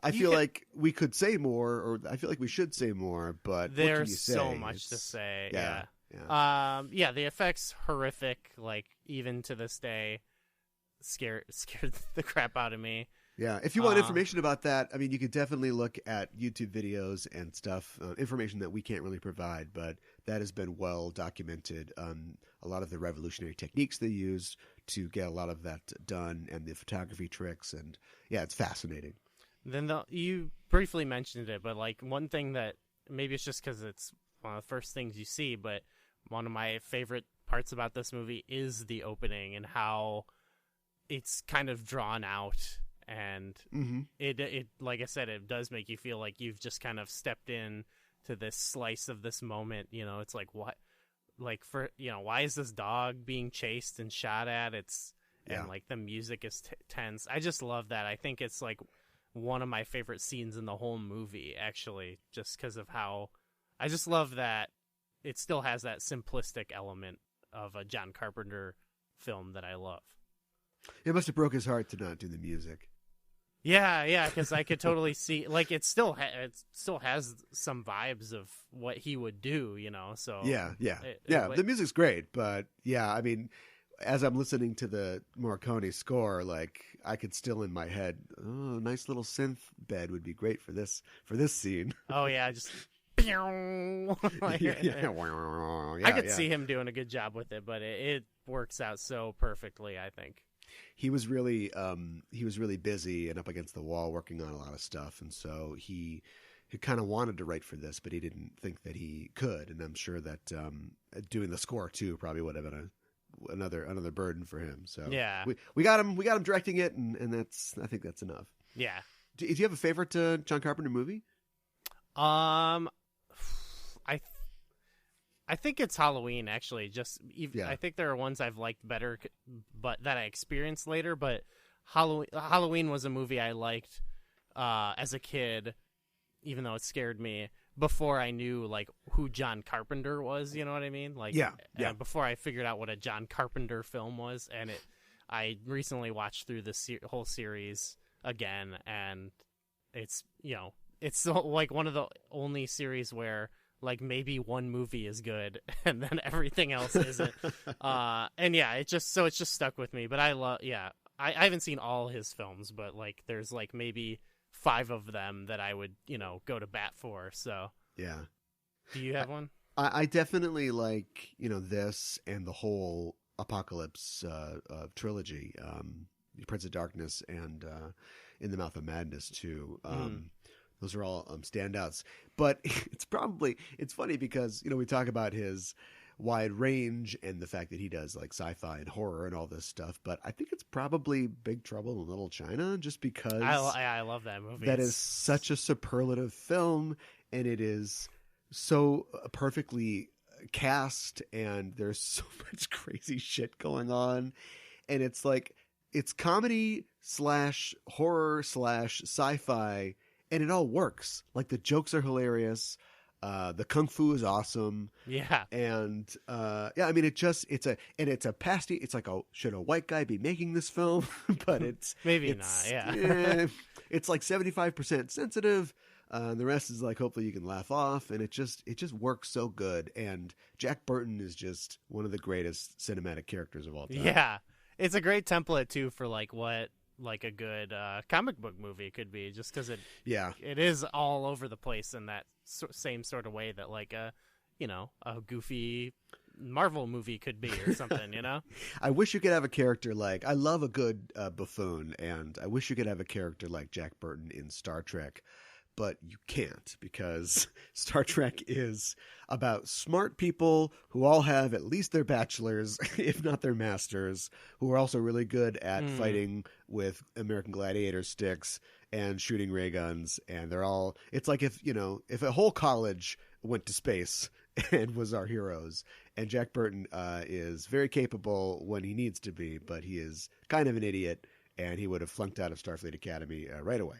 I feel like we could say more, or I feel like we should say more, but there's what can you say? so much to say. Yeah. The effects horrific. Like even to this day, scared the crap out of me. Yeah, if you want information about that, I mean, you could definitely look at YouTube videos and stuff, information that we can't really provide, but that has been well documented. A lot of the revolutionary techniques they use to get a lot of that done, and the photography tricks, and yeah, it's fascinating. Then you briefly mentioned it, but like one thing that maybe it's just because it's one of the first things you see, but one of my favorite parts about this movie is the opening and how it's kind of drawn out. And it like I said, it does make you feel like you've just kind of stepped in to this slice of this moment. It's like, what, like for, why is this dog being chased and shot at? And like the music is tense. I just love that. I think it's like one of my favorite scenes in the whole movie, actually, just because of how I just love that it still has that simplistic element of a John Carpenter film that I love. It must have broke his heart to not do the music. Yeah, because I could totally see, like, it still has some vibes of what he would do, So the music's great, but yeah, I mean, as I'm listening to the Morricone score, like, I could still in my head, nice little synth bed would be great for this scene. Oh yeah, just. I could see him doing a good job with it, but it works out so perfectly, I think. He was really busy and up against the wall working on a lot of stuff, and so he kind of wanted to write for this, but he didn't think that he could. And I'm sure that doing the score too probably would have been another burden for him. So yeah, we got him directing it, and I think that's enough. Yeah. Do you have a favorite John Carpenter movie? I think it's Halloween, actually. I think there are ones I've liked better, but that I experienced later. But Halloween was a movie I liked as a kid, even though it scared me, before I knew like who John Carpenter was. You know what I mean? Like, before I figured out what a John Carpenter film was, and I recently watched through the whole series again, and it's like one of the only series where, like, maybe one movie is good and then everything else isn't. And yeah, it's just stuck with me. But I haven't seen all his films, but like there's like maybe 5 of them that I would, go to bat for. So yeah. Do you have one? I definitely like, this and the whole Apocalypse trilogy, Prince of Darkness and In the Mouth of Madness too. Those are all standouts, but it's funny because, we talk about his wide range and the fact that he does like sci-fi and horror and all this stuff, but I think it's probably Big Trouble in Little China, just because I love that movie. That is such a superlative film, and it is so perfectly cast, and there's so much crazy shit going on, and it's like, it's comedy / horror / sci-fi, and it all works. Like, the jokes are hilarious. The kung fu is awesome. Yeah. And I mean, it's a pasty. It's like, should a white guy be making this film? But it's not. Yeah. It's like 75% sensitive. The rest is like, hopefully you can laugh off, and it just works so good. And Jack Burton is just one of the greatest cinematic characters of all time. Yeah. It's a great template too for like what like a good comic book movie could be, just because it is all over the place in that same sort of way that like a goofy Marvel movie could be or something. I wish you could have a character like, I love a good buffoon, and I wish you could have a character like Jack Burton in Star Trek, but you can't, because Star Trek is about smart people who all have at least their bachelor's, if not their master's, who are also really good at fighting with American Gladiator sticks and shooting ray guns. And they're all, it's like if a whole college went to space and was our heroes, And Jack Burton is very capable when he needs to be, but he is kind of an idiot, and he would have flunked out of Starfleet Academy right away.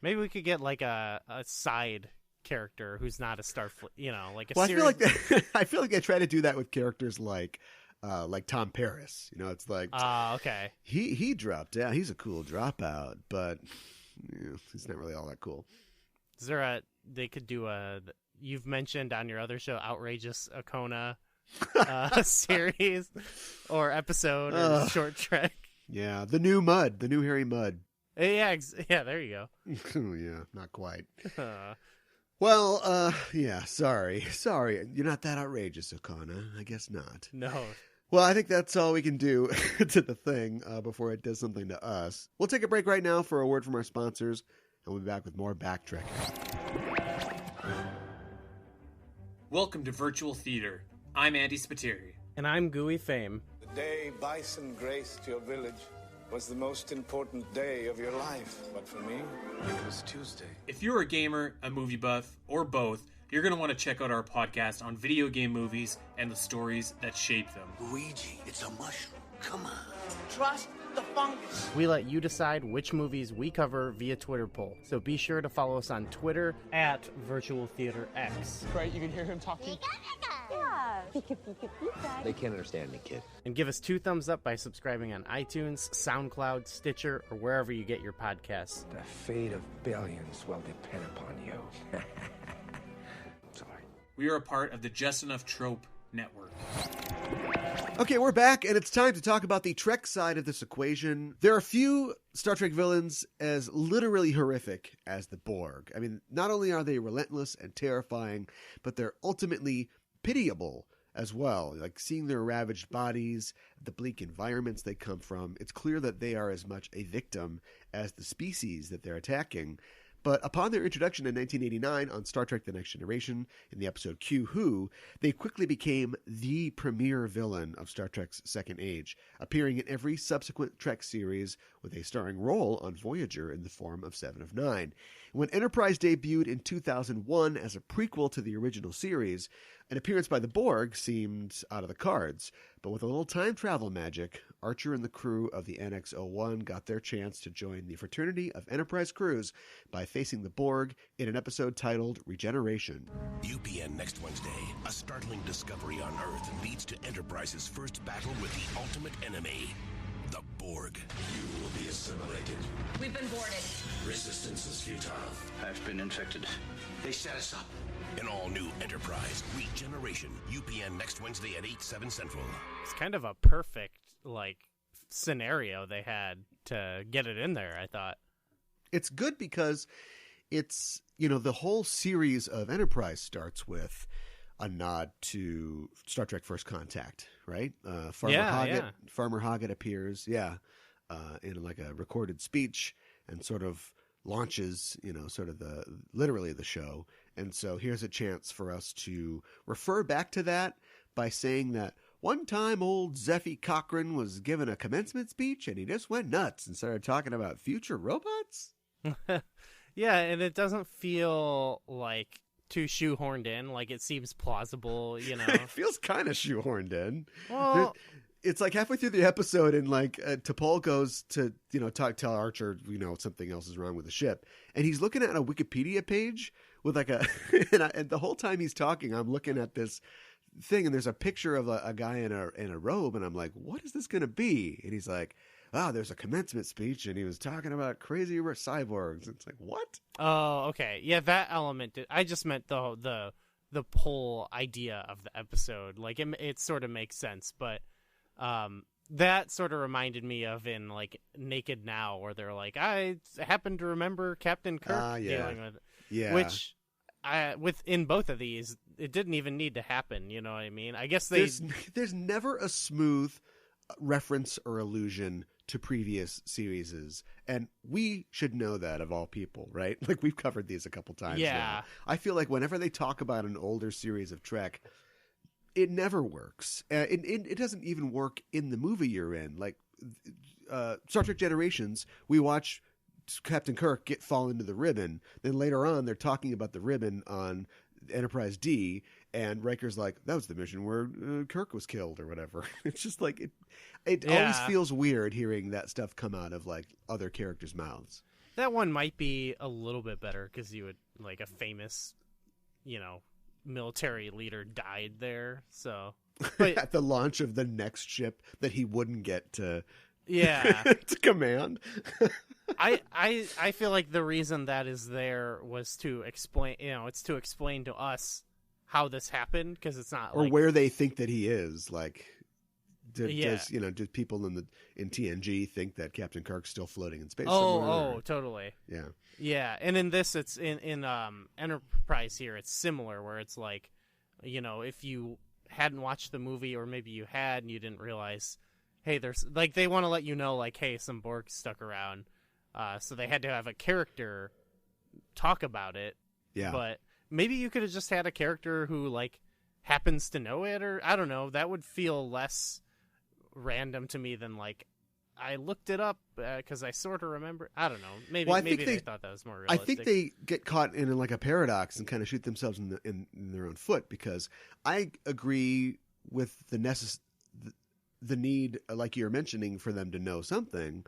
Maybe we could get like a side character who's not a Starfleet, like a well, series. I feel like they try to do that with characters like Tom Paris. It's like, okay, he dropped out. He's a cool dropout, but he's not really all that cool. Is there they could do you've mentioned on your other show, Outrageous Okona series or episode or short trek. Yeah, the new Harry Mudd. Yeah, there you go. Yeah, not quite. Well, yeah, sorry. You're not that outrageous, Okona. I guess not. No. Well, I think that's all we can do to the thing before it does something to us. We'll take a break right now for a word from our sponsors, and we'll be back with more BackTrekking. Welcome to Virtual Theater. I'm Andy Spiteri. And I'm Gooey Fame. The day Bison graced your village was the most important day of your life. But for me, it was Tuesday. If you're a gamer, a movie buff, or both, you're going to want to check out our podcast on video game movies and the stories that shape them. Luigi, it's a mushroom. Come on. Trust the fungus. We let you decide which movies we cover via Twitter poll. So be sure to follow us on Twitter at Virtual Theater X. Right, you can hear him talking. Yeah. Pika, pika, pika. They can't understand me, kid. And give us 2 thumbs up by subscribing on iTunes, SoundCloud, Stitcher, or wherever you get your podcasts. The fate of billions will depend upon you. Sorry. We are a part of the Just Enough Trope Network. Okay, we're back, and it's time to talk about the Trek side of this equation. There are few Star Trek villains as literally horrific as the Borg. I mean, not only are they relentless and terrifying, but they're ultimately pitiable as well. Like seeing their ravaged bodies, the bleak environments they come from, it's clear that they are as much a victim as the species that they're attacking. But upon their introduction in 1989 on Star Trek The Next Generation, in the episode Q Who, they quickly became the premier villain of Star Trek's Second Age, appearing in every subsequent Trek series with a starring role on Voyager in the form of Seven of Nine. When Enterprise debuted in 2001 as a prequel to the original series, an appearance by the Borg seemed out of the cards. But with a little time travel magic, Archer and the crew of the NX-01 got their chance to join the fraternity of Enterprise crews by facing the Borg in an episode titled Regeneration. UPN next Wednesday. A startling discovery on Earth leads to Enterprise's first battle with the ultimate enemy, the Borg. You will be assimilated. We've been boarded. Resistance is futile. I've been infected. They set us up. An all-new Enterprise Regeneration. UPN next Wednesday at 8, 7 Central. It's kind of a perfect, scenario they had to get it in there, I thought. It's good because it's, the whole series of Enterprise starts with a nod to Star Trek First Contact, right? Farmer Hoggett appears, in a recorded speech and sort of launches, literally the show. And so here's a chance for us to refer back to that by saying that one time old Zeffie Cochran was given a commencement speech and he just went nuts and started talking about future robots. Yeah, and it doesn't feel like too shoehorned in. Like it seems plausible, It feels kind of shoehorned in. Well, it's like halfway through the episode and T'Pol goes to, tell Archer, something else is wrong with the ship. And he's looking at a Wikipedia page with and the whole time he's talking, I'm looking at this thing and there's a picture of a guy in a robe and I'm like, what is this going to be? And he's like, there's a commencement speech and he was talking about crazy cyborgs. It's like, what? Oh, okay. Yeah, that element. I just meant the whole idea of the episode. Like it sort of makes sense, but that sort of reminded me of in Naked Now, where they're like, I happen to remember Captain Kirk dealing with it. Yeah. Which within both of these, it didn't even need to happen. You know what I mean? I guess there's never a smooth reference or allusion to previous series, and we should know that of all people, right? Like we've covered these a couple times. Yeah. Now. I feel like whenever they talk about an older series of Trek, it never works. It doesn't even work in the movie you're in. Like Star Trek Generations, we watch Captain Kirk fall into the ribbon. Then later on, they're talking about the ribbon on Enterprise D, and Riker's like, that was the mission where Kirk was killed or whatever. It's just like it always feels weird hearing that stuff come out of like other characters' mouths. That one might be a little bit better because you would like a famous, military leader died there. So but, at the launch of the next ship that he wouldn't get to. Yeah, to command. I feel like the reason that is there was to explain. It's to explain to us how this happened because it's not or where they think that he is. Like, do people in TNG think that Captain Kirk's still floating in space? Oh, totally. Yeah. And in this, it's in Enterprise here. It's similar where it's like, if you hadn't watched the movie or maybe you had and you didn't realize. Hey, there's like they want to let you know, like, hey, some Borg stuck around, so they had to have a character talk about it. Yeah, but maybe you could have just had a character who like happens to know it, or I don't know. That would feel less random to me than like I looked it up because I sort of remember. I don't know. Maybe they thought that was more realistic. I think they get caught in like a paradox and kind of shoot themselves in their own foot because I agree with the need, like you're mentioning, for them to know something.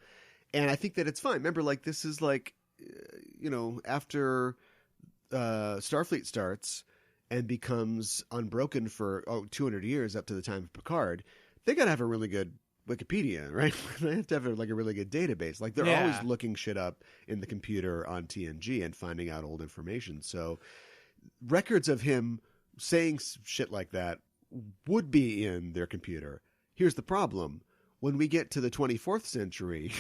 And I think that it's fine. Remember, like, this is like, after Starfleet starts and becomes unbroken for 200 years up to the time of Picard, they got to have a really good Wikipedia, right? They have to have a really good database. Like, they're always looking shit up in the computer on TNG and finding out old information. So records of him saying shit like that would be in their computer. Here's the problem. When we get to the 24th century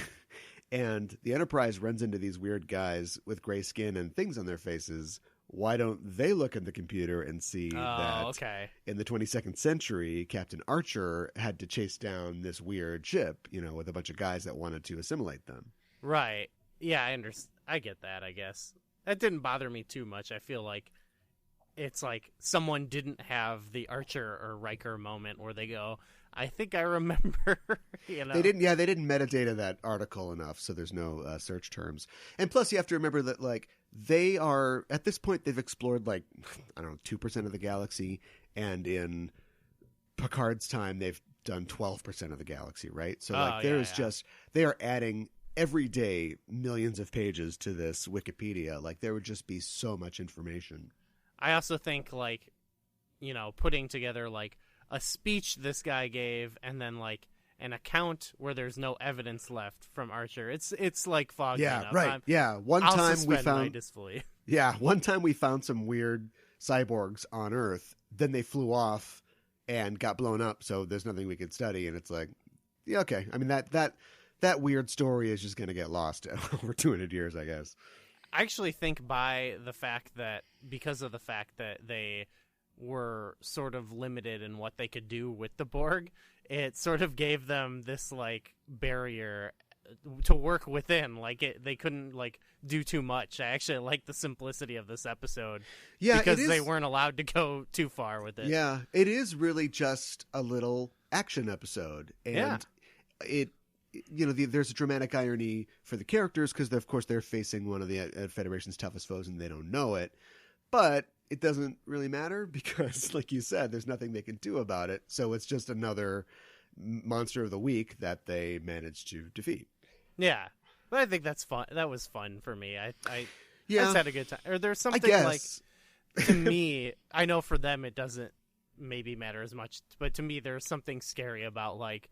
and the Enterprise runs into these weird guys with gray skin and things on their faces, why don't they look in the computer and see that in the 22nd century, Captain Archer had to chase down this weird ship, with a bunch of guys that wanted to assimilate them. Right. Yeah, I understand. I get that, I guess. That didn't bother me too much. I feel like it's like someone didn't have the Archer or Riker moment where they go, I think I remember, They didn't metadata that article enough, so there's no search terms. And plus, you have to remember that, like, they are, at this point, they've explored, like, 2% of the galaxy, and in Picard's time, they've done 12% of the galaxy, right? So, they are adding every day millions of pages to this Wikipedia. Like, there would just be so much information. I also think, like, putting together, like, a speech this guy gave and then like an account where there's no evidence left from Archer. It's like foggy enough. Right. One time we found some weird cyborgs on Earth. Then they flew off and got blown up. So there's nothing we could study. And it's like, yeah, okay. I mean, that weird story is just going to get lost over 200 years, I guess. I actually think because of the fact that they were sort of limited in what they could do with the Borg, it sort of gave them this like barrier to work within. Like they couldn't like do too much. I actually like the simplicity of this episode because they weren't allowed to go too far with it. Yeah, it is really just a little action episode, and there's a dramatic irony for the characters because of course they're facing one of the Federation's toughest foes and they don't know it, but it doesn't really matter because, like you said, there's nothing they can do about it. So it's just another monster of the week that they managed to defeat. Yeah, but I think that's fun. That was fun for me. I just had a good time. Or there's something like, to me, I know for them it doesn't maybe matter as much, but to me there's something scary about like,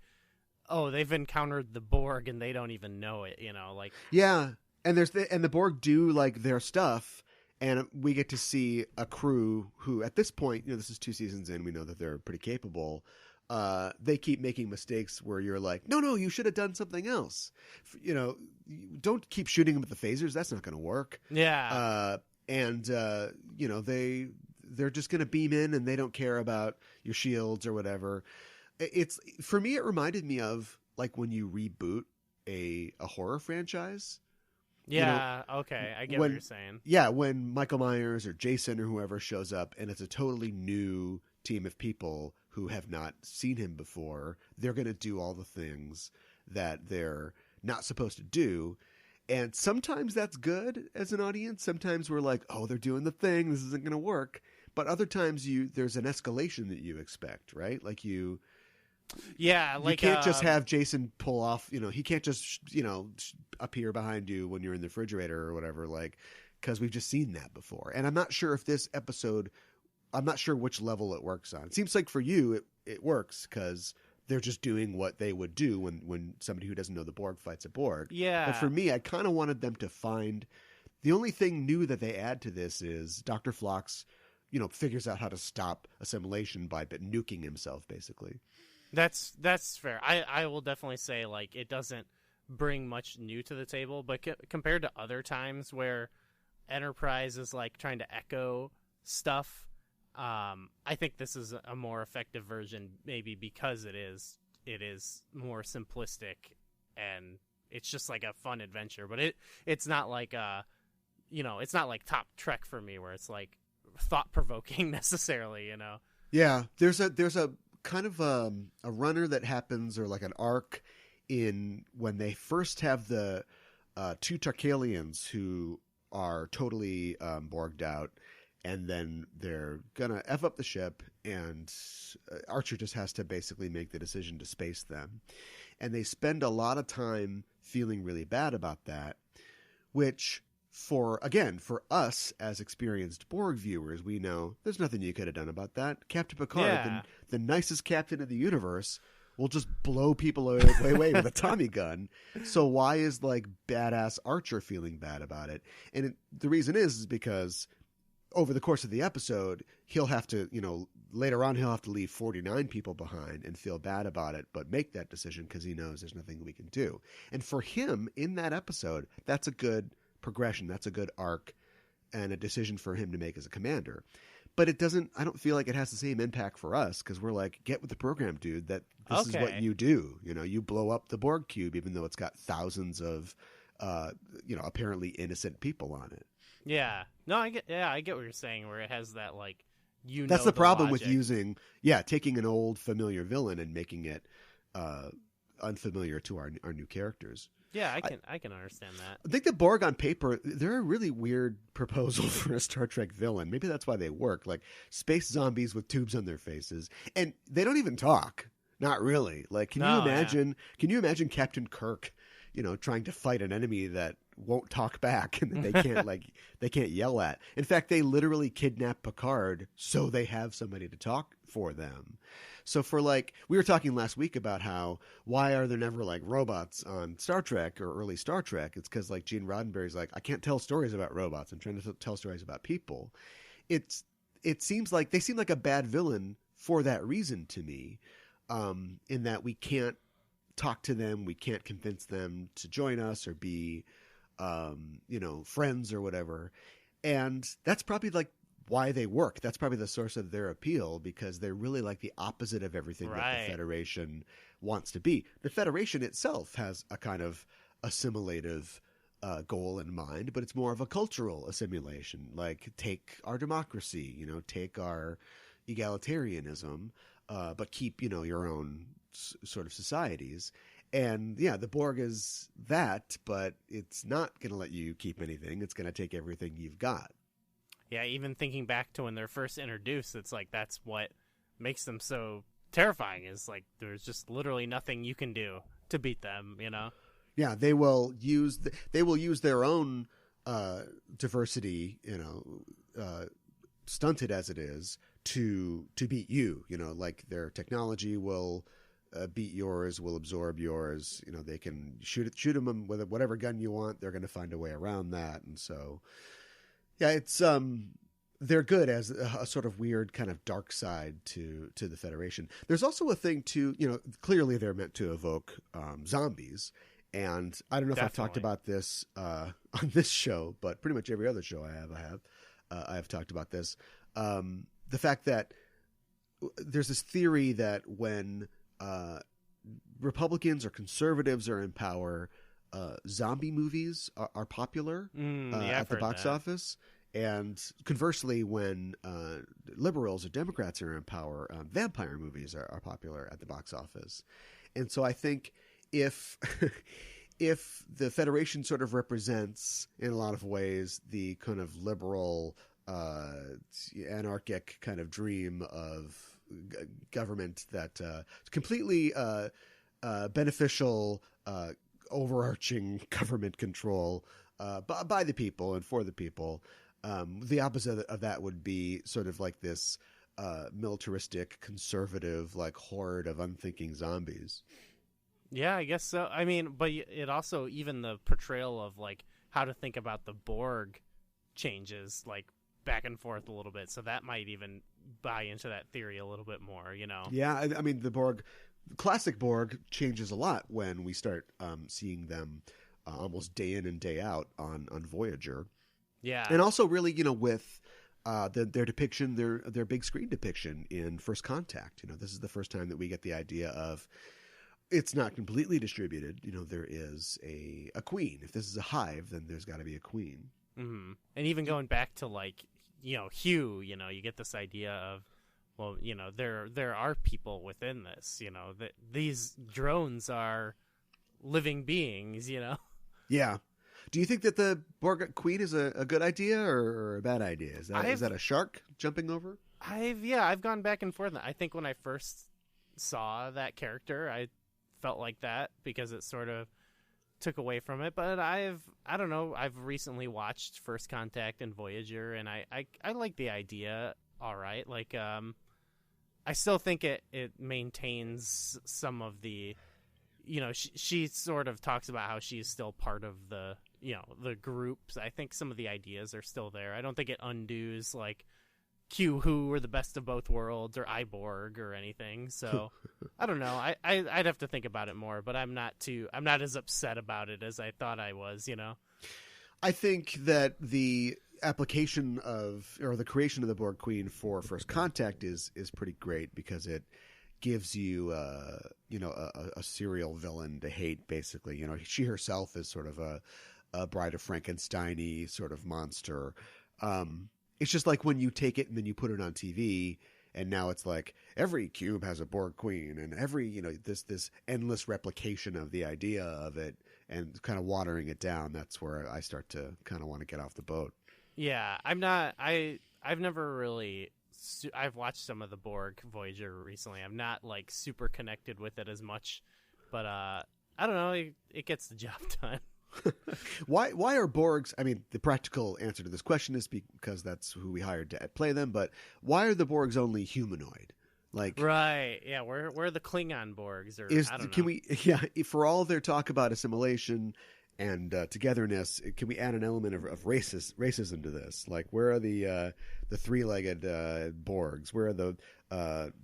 oh, they've encountered the Borg and they don't even know it. Like and the Borg do like their stuff. And we get to see a crew who, at this point, this is 2 seasons in, we know that they're pretty capable. They keep making mistakes where you're like, no, you should have done something else. Don't keep shooting them with the phasers. That's not going to work. Yeah. They're just going to beam in and they don't care about your shields or whatever. For me, it reminded me of like when you reboot a horror franchise. Yeah, okay, I get what you're saying. Yeah, when Michael Myers or Jason or whoever shows up and it's a totally new team of people who have not seen him before, they're going to do all the things that they're not supposed to do. And sometimes that's good as an audience. Sometimes we're like, oh, they're doing the thing. This isn't going to work. but other times there's an escalation that you expect, right? Like you can't just have Jason pull off, he can't just, appear behind you when you're in the refrigerator or whatever, like, because we've just seen that before. And I'm not sure if this episode, I'm not sure which level it works on. It seems like for you, it works because they're just doing what they would do when somebody who doesn't know the Borg fights a Borg. Yeah. But for me, I kind of wanted them to find, the only thing new that they add to this is Dr. Phlox, figures out how to stop assimilation by nuking himself, basically. That's fair. I will definitely say, like, it doesn't bring much new to the table, but compared to other times where Enterprise is like trying to echo stuff, I think this is a more effective version, maybe because it is more simplistic and it's just like a fun adventure. But it's not like it's not like Top Trek for me where it's like thought provoking necessarily. Yeah, there's a kind of a runner that happens, or like an arc in when they first have the two Tarkalians who are totally Borged out, and then they're gonna F up the ship, and Archer just has to basically make the decision to space them. And they spend a lot of time feeling really bad about that, which for us as experienced Borg viewers, we know there's nothing you could have done about that. Captain Picard, the nicest captain in the universe, will just blow people away with a Tommy gun. So why is like badass Archer feeling bad about it? And the reason is because over the course of the episode, he'll have to, later on he'll have to leave 49 people behind and feel bad about it, but make that decision because he knows there's nothing we can do. And for him in that episode, that's a good progression. That's a good arc and a decision for him to make as a commander. But I don't feel like it has the same impact for us because we're like, get with the program, dude. That this is what you do. You blow up the Borg cube, even though it's got thousands of, apparently innocent people on it. Yeah. No, I get what you're saying, where it has that, like, that's the problem logic. with taking an old familiar villain and making it unfamiliar to our new characters. Yeah, I can understand that. I think the Borg on paper, they're a really weird proposal for a Star Trek villain. Maybe that's why they work. Like space zombies with tubes on their faces, and they don't even talk. Not really. Like, can you imagine Captain Kirk, trying to fight an enemy that won't talk back and that they can't yell at. In fact, they literally kidnap Picard so they have somebody to talk for them. So we were talking last week about why are there never like robots on Star Trek or early Star Trek? It's because like Gene Roddenberry's like, I can't tell stories about robots. I'm trying to tell stories about people. It seems like they seem like a bad villain for that reason to me, in that we can't talk to them. We can't convince them to join us or be, friends or whatever. And that's probably like why they work. That's probably the source of their appeal, because they're really like the opposite of everything that the Federation wants to be. The Federation itself has a kind of assimilative goal in mind, but it's more of a cultural assimilation. Like, take our democracy, take our egalitarianism, but keep, your own sort of societies. And yeah, the Borg is that, but it's not going to let you keep anything. It's going to take everything you've got. Yeah, even thinking back to when they're first introduced, it's like that's what makes them so terrifying, is like there's just literally nothing you can do to beat them, Yeah, they will use their own diversity, stunted as it is, to beat you. Like their technology will beat yours, will absorb yours. They can shoot them with whatever gun you want. They're going to find a way around that, and so. Yeah, it's they're good as a sort of weird kind of dark side to the Federation. There's also a thing too, clearly they're meant to evoke zombies, and I don't know if I've talked about this on this show, but pretty much every other show I have talked about this. The fact that there's this theory that when Republicans or conservatives are in power, zombie movies are popular at the box office. And conversely, when liberals or Democrats are in power, vampire movies are popular at the box office. And so I think if the Federation sort of represents, in a lot of ways, the kind of liberal anarchic kind of dream of government that completely beneficial, overarching government control by the people and for the people. The opposite of that would be sort of like this militaristic, conservative, like horde of unthinking zombies. Yeah, I guess so. I mean, but it also, even the portrayal of like how to think about the Borg changes like back and forth a little bit. So that might even buy into that theory a little bit more, you know? Yeah, I mean, the Borg, classic Borg changes a lot when we start seeing them almost day in and day out on Voyager. Yeah. And also really, you know, with their depiction, their big screen depiction in First Contact. You know, this is the first time that we get the idea of it's not completely distributed. You know, there is a queen. If this is a hive, then there's got to be a queen. Mm-hmm. And even going back to like, you know, Hugh, you know, you get this idea of, well, you know, there are people within this, you know, that these drones are living beings, you know? Yeah. Do you think that the Borg queen is a good idea or a bad idea? Is that a shark jumping over? I've gone back and forth. I think when I first saw that character, I felt like that because it sort of took away from it. But I don't know, I've recently watched First Contact and Voyager, and I like the idea all right. Like, I still think it maintains some of the, you know, she sort of talks about how she's still part of the, you know, the groups. I think some of the ideas are still there. I don't think it undoes like Q Who or the best of both worlds or iBorg or anything. So I don't know. I'd have to think about it more, but I'm not as upset about it as I thought I was, you know. I think that the application of, or the creation of the Borg Queen for First Contact is pretty great because it gives you, you know, a serial villain to hate, basically. You know, she herself is sort of a Bride of Frankenstein-y sort of monster. It's just like when you take it and then you put it on TV, and now it's like every cube has a Borg Queen, and every, you know, this endless replication of the idea of it and kind of watering it down. That's where I start to kind of want to get off the boat. Yeah, I've never really, I've watched some of the Borg Voyager recently. I'm not like super connected with it as much, but I don't know, it gets the job done. Why are Borgs? I mean, the practical answer to this question is because that's who we hired to play them. But why are the Borgs only humanoid? Like, right? Yeah, we're the Klingon Borgs, or I don't know. Can we? Yeah, for all their talk about assimilation and togetherness, can we add an element of racism to this? Like, where are the three-legged Borgs? Where are the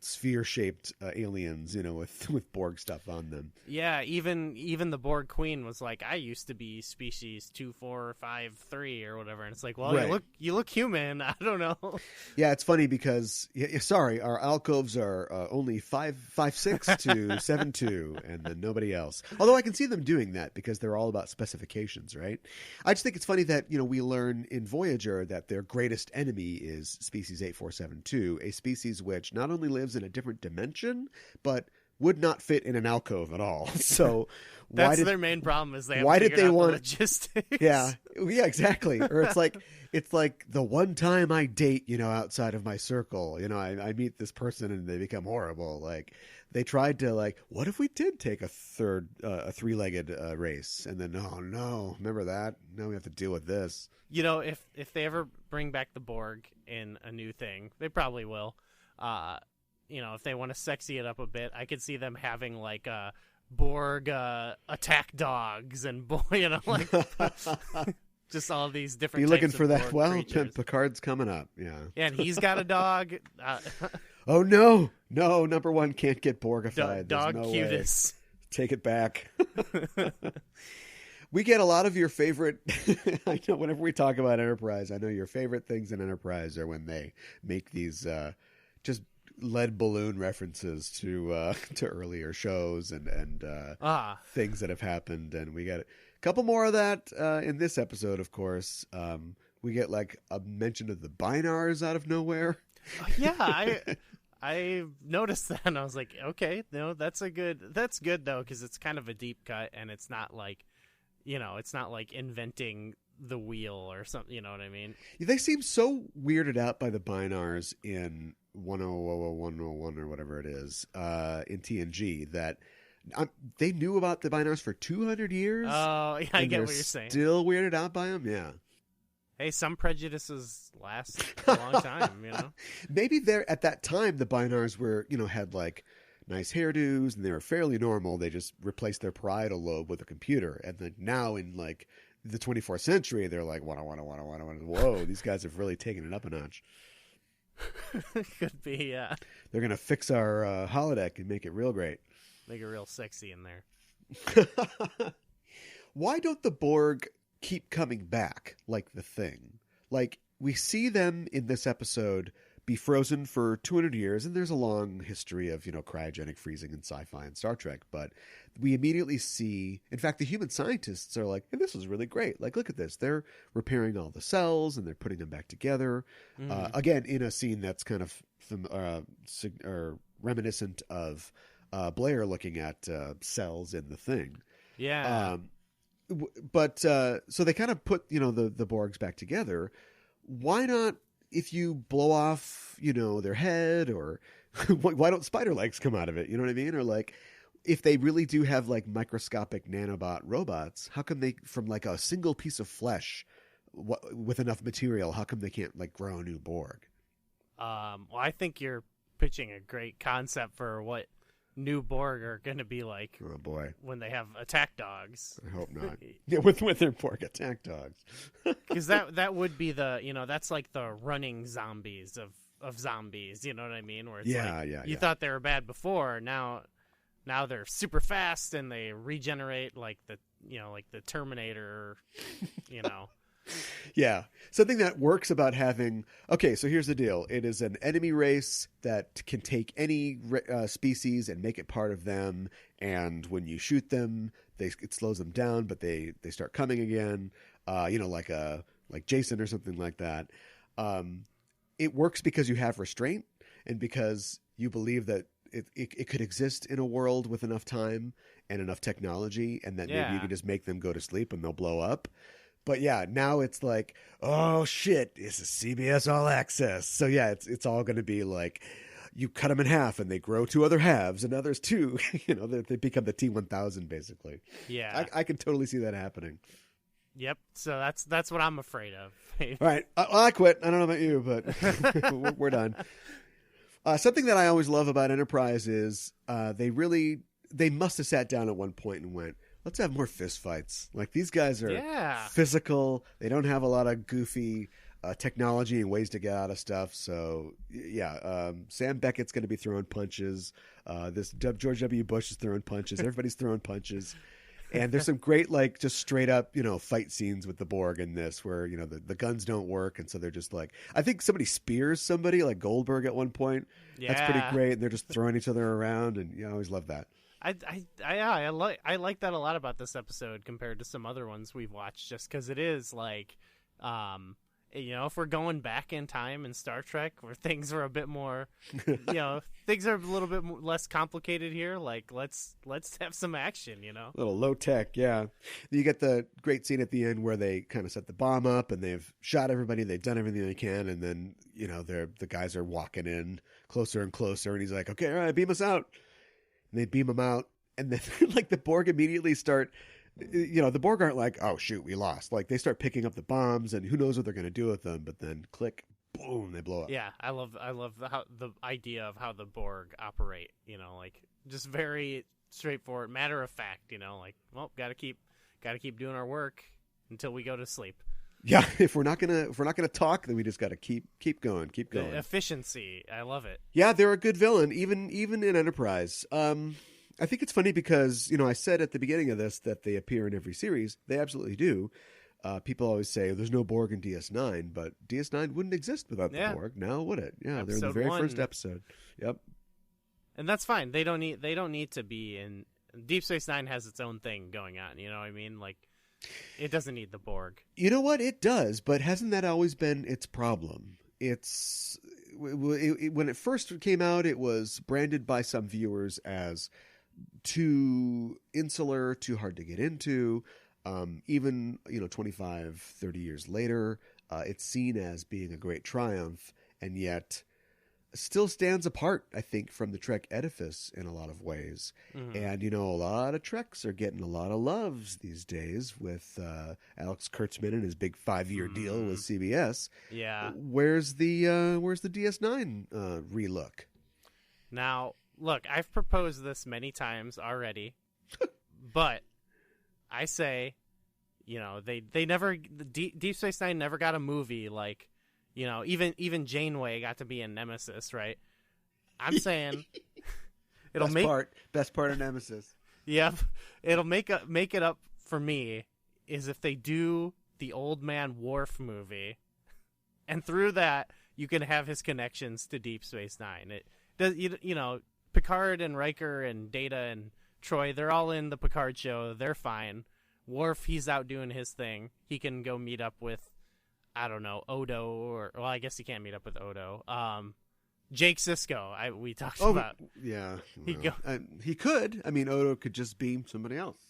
sphere-shaped aliens, you know, with Borg stuff on them? Yeah, even the Borg Queen was like, I used to be species 2453 or whatever, and it's like, well, right. you look human. I don't know. Yeah, it's funny because sorry, our alcoves are only 5'6" to 7'2", and then nobody else. Although I can see them doing that because they're all about specifications, right? I just think it's funny that, you know, we learn in Voyager that their greatest enemy is species 8472, a species which not only lives in a different dimension, but would not fit in an alcove at all. So that's their main problem, is they haven't figured out the logistics. Yeah, exactly. Or it's like the one time I date, you know, outside of my circle, you know, I meet this person and they become horrible. Like, they tried to, like, what if we did take a three-legged race? And then, oh no, remember that? Now we have to deal with this. You know, if they ever bring back the Borg in a new thing, they probably will. You know, if they want to sexy it up a bit, I could see them having like Borg attack dogs and you know, like just all these different. Be looking types for of that. Borg Well, creatures. Picard's coming up. Yeah. Yeah, and he's got a dog. Oh no, number one can't get Borgified. Dog no cuteness. Take it back. We get a lot of your favorite. I know whenever we talk about Enterprise, I know your favorite things in Enterprise are when they make these just lead balloon references to earlier shows and things that have happened, and we got a couple more of that in this episode. Of course, we get like a mention of the binars out of nowhere. Yeah, I noticed that, and I was like, okay, no, that's good though, because it's kind of a deep cut, and it's not like, you know, it's not like inventing the wheel or something. You know what I mean? They seem so weirded out by the binars in 1000101 or whatever it is in TNG that they knew about the binars for 200 years. Oh, yeah, I get what you're saying. Still weirded out by them, yeah. Hey, some prejudices last a long time, you know? Maybe there at that time the binars were, had like nice hairdos and they were fairly normal. They just replaced their parietal lobe with a computer. And then now in like the 24th century, they're like, whoa, these guys have really taken it up a notch. Could be, yeah. They're going to fix our holodeck and make it real great. Make it real sexy in there. Why don't the Borg keep coming back like the Thing? Like, we see them in this episode be frozen for 200 years, and there's a long history of, cryogenic freezing in sci-fi and Star Trek, but we immediately see, in fact, the human scientists are like, hey, this is really great. Like, look at this. They're repairing all the cells, and they're putting them back together. Again, in a scene that's kind of reminiscent of Blair looking at cells in the Thing. Yeah. But so they kind of put, the Borgs back together. Why not, if you blow off, their head, or why don't spider legs come out of it? You know what I mean? Or like, if they really do have like microscopic nanobot robots, how come they, from like a single piece of flesh with enough material, how come they can't like grow a new Borg? Well, I think you're pitching a great concept for what new Borg are going to be like. Oh boy, when they have attack dogs. I hope not. Yeah, with their Borg attack dogs. Because that would be the that's like the running zombies of zombies. You know what I mean? Where it's you thought they were bad before, now they're super fast and they regenerate like the Terminator. Yeah. Something that works about having... Okay, so here's the deal. It is an enemy race that can take any species and make it part of them. And when you shoot them, it slows them down, but they start coming again. Like Jason or something like that. It works because you have restraint and because you believe that it could exist in a world with enough time and enough technology, and that maybe you can just make them go to sleep and they'll blow up. But yeah, now it's like, oh shit, this is CBS All Access. So yeah, it's all going to be like, you cut them in half and they grow two other halves, and others too. They become the T-1000 basically. Yeah, I can totally see that happening. Yep. So that's what I'm afraid of. All right, I quit. I don't know about you, but we're done. Something that I always love about Enterprise is they must have sat down at one point and went, let's have more fist fights. Like, these guys are physical. They don't have a lot of goofy technology and ways to get out of stuff. So, yeah, Sam Beckett's going to be throwing punches. George W. Bush is throwing punches. Everybody's throwing punches. And there's some great, like, just straight up, fight scenes with the Borg in this where, the guns don't work. And so they're just like, I think somebody spears somebody, like Goldberg at one point. Yeah. That's pretty great. And they're just throwing each other around. And I always love that. I like that a lot about this episode compared to some other ones we've watched, just because it is like, if we're going back in time in Star Trek where things were a bit more, things are a little bit less complicated here. Like, let's have some action, A little low tech, yeah. You get the great scene at the end where they kind of set the bomb up and they've shot everybody, they've done everything they can, and then the guys are walking in closer and closer, and he's like, "Okay, all right, beam us out." And they beam them out, and then like the Borg immediately start, the Borg aren't like, oh shoot, we lost. Like, they start picking up the bombs, and who knows what they're going to do with them, but then click, boom, they blow up. Yeah, I love how the idea of how the Borg operate, like just very straightforward, matter of fact, like, well, gotta keep doing our work until we go to sleep. Yeah, if we're not gonna talk, then we just got to keep going. The efficiency, I love it. Yeah, they're a good villain, even in Enterprise. I think it's funny because I said at the beginning of this that they appear in every series. They absolutely do. People always say there's no Borg in DS9, but DS9 wouldn't exist without the Borg. Now would it? Yeah, episode they're in the very first episode. Yep. And that's fine. They don't need to be in. Deep Space Nine has its own thing going on. You know what I mean? Like, it doesn't need the Borg. You know what? It does, but hasn't that always been its problem? When it first came out, it was branded by some viewers as too insular, too hard to get into. Even 25, 30 years later, it's seen as being a great triumph, and yet still stands apart, I think, from the Trek edifice in a lot of ways. And, a lot of Treks are getting a lot of loves these days with Alex Kurtzman and his big 5-year deal with CBS. Yeah. Where's the DS9 relook? Now, look, I've proposed this many times already, but I say, they never, Deep Space Nine never got a movie like, even Janeway got to be in Nemesis, right? I'm saying best part of Nemesis. Yep, it'll make it up for me is if they do the Old Man Worf movie, and through that you can have his connections to Deep Space Nine. It does, Picard and Riker and Data and Troy, they're all in the Picard show. They're fine. Worf, he's out doing his thing. He can go meet up with, I don't know, Odo, I guess he can't meet up with Odo. Jake Sisko, we talked about. Yeah. He could. I mean, Odo could just beam somebody else.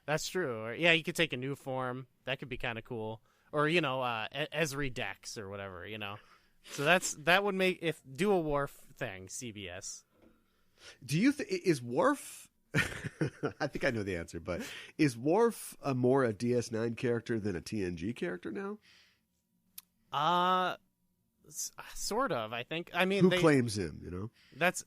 That's true. Or, yeah, he could take a new form. That could be kind of cool. Or, Ezri Dex or whatever, So that would do a Worf thing, CBS. Do you is Worf... I think I know the answer, but is Worf more a DS9 character than a TNG character now? Sort of, I think. I mean, who claims him?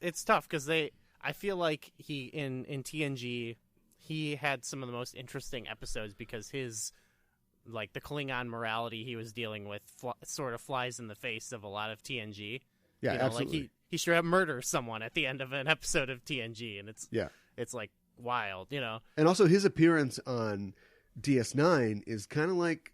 It's tough because I feel like he in TNG he had some of the most interesting episodes because his the Klingon morality he was dealing with sort of flies in the face of a lot of TNG. Yeah, absolutely. Like he straight up murders someone at the end of an episode of TNG, and it's like wild, And also his appearance on DS9 is kind of like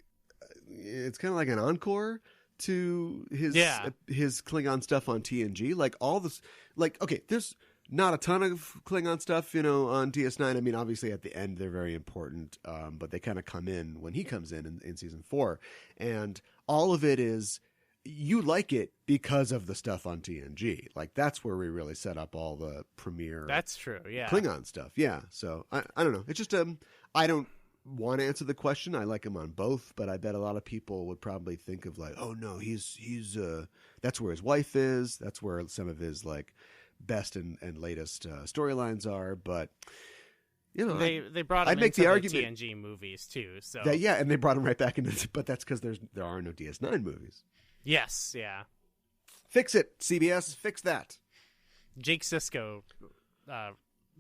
an encore to his Klingon stuff on TNG. Like all this, there's not a ton of Klingon stuff, on DS9. I mean, obviously at the end they're very important, but they kind of come in when he comes in season 4, and all of it is you like it because of the stuff on TNG. Like that's where we really set up all the premiere. That's true. Yeah, Klingon stuff. Yeah. So I don't know. It's just I don't want to answer the question. I like him on both, but I bet a lot of people would probably think of like, oh no, he's that's where his wife is. That's where some of his best and latest storylines are. But they brought him into the TNG movies too. So and they brought him right back into. But that's because there are no DS9 movies. Yes, yeah. Fix it, CBS. Fix that. Jake Sisko,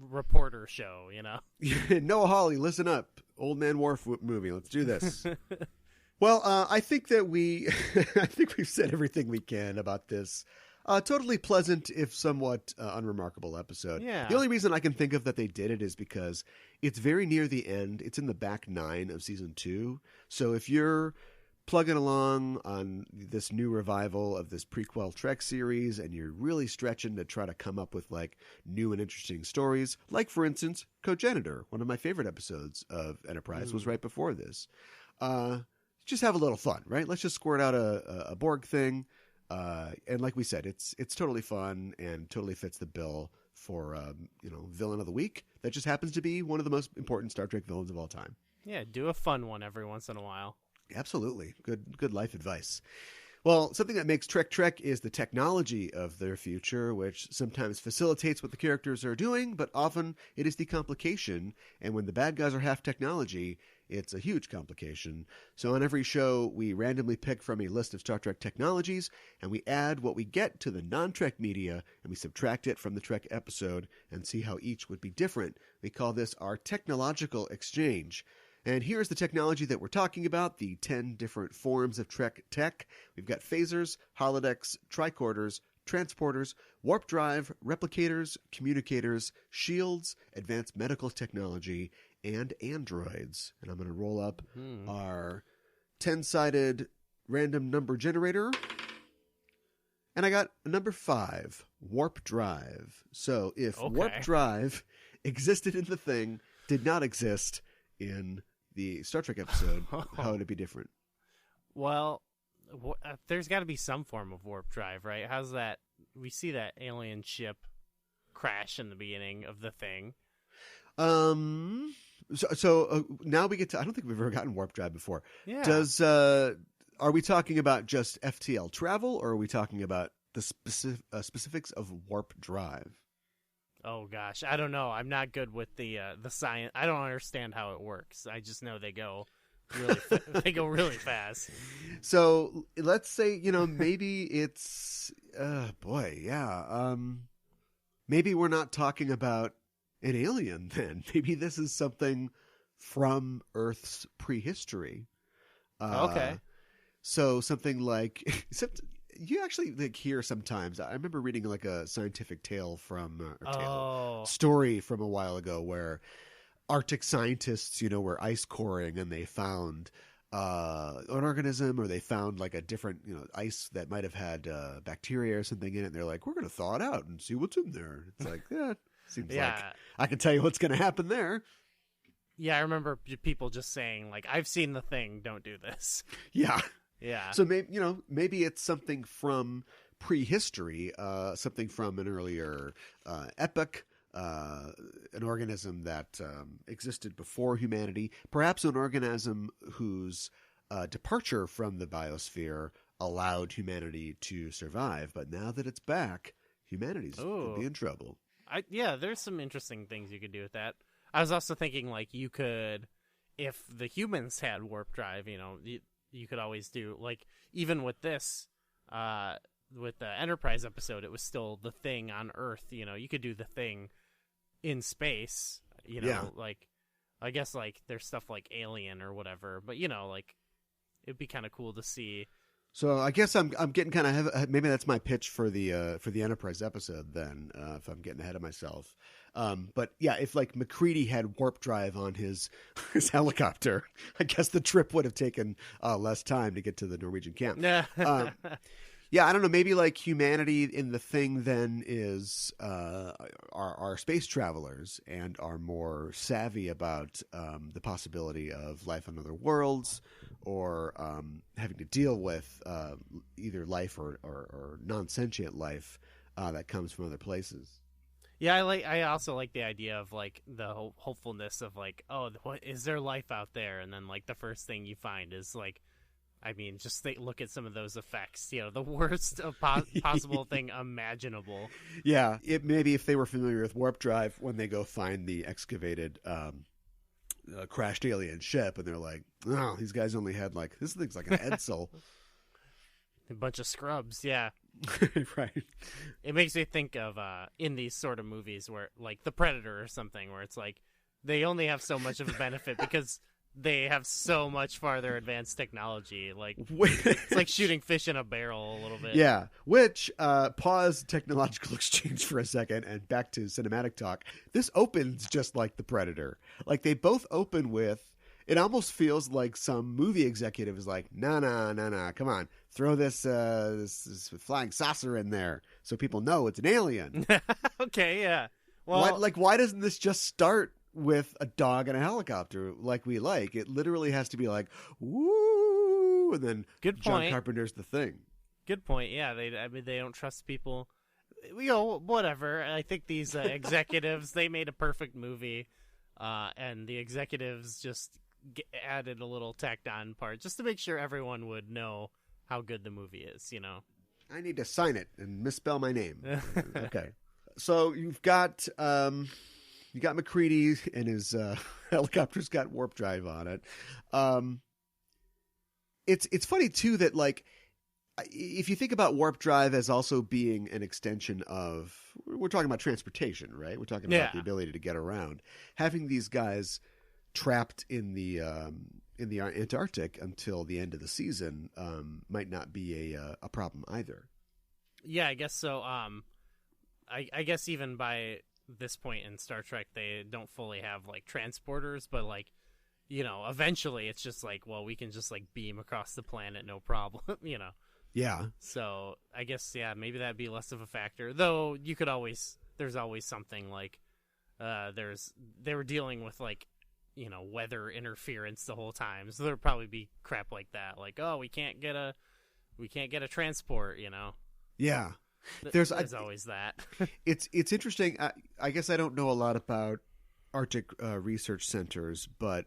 reporter show. Noah Hawley, listen up. Old Man Worf movie. Let's do this. Well, I think that we've said everything we can about this. Totally pleasant, if somewhat unremarkable episode. Yeah. The only reason I can think of that they did it is because it's very near the end. It's in the back 9 of season 2. So if you're plugging along on this new revival of this prequel Trek series and you're really stretching to try to come up with new and interesting stories, like for instance Cogenitor, one of my favorite episodes of Enterprise was right before this, just have a little fun, right? Let's just squirt out a Borg thing, and like we said, it's totally fun and totally fits the bill for villain of the week that just happens to be one of the most important Star Trek villains of all time. Yeah, do a fun one every once in a while. Absolutely. Good life advice. Well, something that makes Trek is the technology of their future, which sometimes facilitates what the characters are doing, but often it is the complication. And when the bad guys are half technology, it's a huge complication. So on every show, we randomly pick from a list of Star Trek technologies, and we add what we get to the non-Trek media, and we subtract it from the Trek episode and see how each would be different. We call this our technological exchange. And here's the technology that we're talking about, the 10 different forms of Trek tech. We've got phasers, holodecks, tricorders, transporters, warp drive, replicators, communicators, shields, advanced medical technology, and androids. And I'm going to roll up our 10-sided random number generator. And I got number 5, warp drive. So if warp drive existed in the thing, did not exist in the Star Trek episode, how would it be different? Well, there's got to be some form of warp drive, right? How's that? We see that alien ship crash in the beginning of the thing. So now we get to. I don't think we've ever gotten warp drive before. Yeah. Are we talking about just FTL travel, or are we talking about the specifics of warp drive? Oh gosh, I don't know. I'm not good with the science. I don't understand how it works. I just know they go really fast. So let's say, maybe it's maybe we're not talking about an alien then. Maybe this is something from Earth's prehistory. Okay. So something like you actually hear sometimes. I remember reading like a scientific tale story from a while ago where Arctic scientists, were ice coring and they found an organism, or they found like a different, ice that might have had bacteria or something in it. And they're like, we're going to thaw it out and see what's in there. It's like, seems like I can tell you what's going to happen there. Yeah, I remember people just saying like, I've seen the thing. Don't do this. Yeah. Yeah. So maybe it's something from prehistory, something from an earlier epoch, an organism that existed before humanity, perhaps an organism whose departure from the biosphere allowed humanity to survive. But now that it's back, humanity's could be in trouble. There's some interesting things you could do with that. I was also thinking like you could, if the humans had warp drive, you could always do, like, even with this, with the Enterprise episode, it was still the Thing on Earth. You could do the Thing in space. Like, I guess like there's stuff like Alien or whatever, but like it'd be kind of cool to see. So I guess I'm getting kind of maybe that's my pitch for the Enterprise episode then, if I'm getting ahead of myself. But yeah, if like McCready had warp drive on his helicopter, I guess the trip would have taken less time to get to the Norwegian camp. Yeah, I don't know. Maybe like humanity in the Thing then is are space travelers and are more savvy about the possibility of life on other worlds, or having to deal with either life or non-sentient life that comes from other places. Yeah, I also like the idea of like the hopefulness of like, oh, what is there life out there? And then like the first thing you find is like, I mean, just look at some of those effects. The worst possible thing imaginable. Yeah, maybe if they were familiar with warp drive, when they go find the excavated crashed alien ship, and they're like, "Oh, these guys only had like this thing's like an Edsel." A bunch of scrubs, yeah. Right. It makes me think of in these sort of movies where, like, The Predator or something, where it's like they only have so much of a benefit because they have so much farther advanced technology. Like, it's like shooting fish in a barrel a little bit. Yeah. Which, pause technological exchange for a second and back to cinematic talk. This opens just like The Predator. Like, they both open with, it almost feels like some movie executive is like, no, come on. Throw this flying saucer in there so people know it's an alien. Okay, yeah. Well, why doesn't this just start with a dog and a helicopter like we like? It literally has to be like, woo, and then good John point. Carpenter's The Thing. Good point. Yeah, they don't trust people. Whatever. I think these executives, they made a perfect movie, and the executives just added a little tacked on part just to make sure everyone would know how good the movie is. I need to sign it and misspell my name. Okay. So you've got McCready and his helicopter's got warp drive on it. It's funny too that like if you think about warp drive as also being an extension of, we're talking about transportation, right? We're talking about the ability to get around. Having these guys trapped in the Antarctic until the end of the season might not be a problem either. Yeah, I guess so. I guess even by this point in Star Trek, they don't fully have like transporters, but like, eventually it's just like, well, we can just like beam across the planet, no problem, Yeah. So I guess, maybe that'd be less of a factor, though. There's always something like, they were dealing with like, weather interference the whole time, so there'd probably be crap like that, like, oh, we can't get a transport, Yeah. There's always that. It's interesting. I guess I don't know a lot about Arctic research centers, but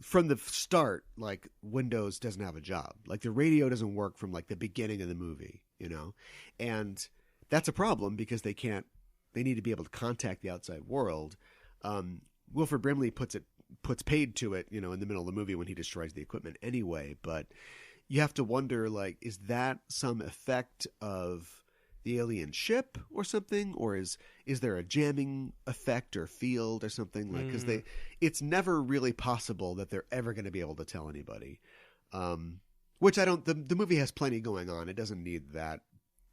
from the start, like, Windows doesn't have a job. Like, the radio doesn't work from, like, the beginning of the movie, you know? And that's a problem because they need to be able to contact the outside world. Wilford Brimley puts paid to it, you know, in the middle of the movie when he destroys the equipment anyway. But you have to wonder, like, is that some effect of the alien ship or something, or is there a jamming effect or field or something, like, because it's never really possible that they're ever going to be able to tell anybody, which the movie has plenty going on. It doesn't need that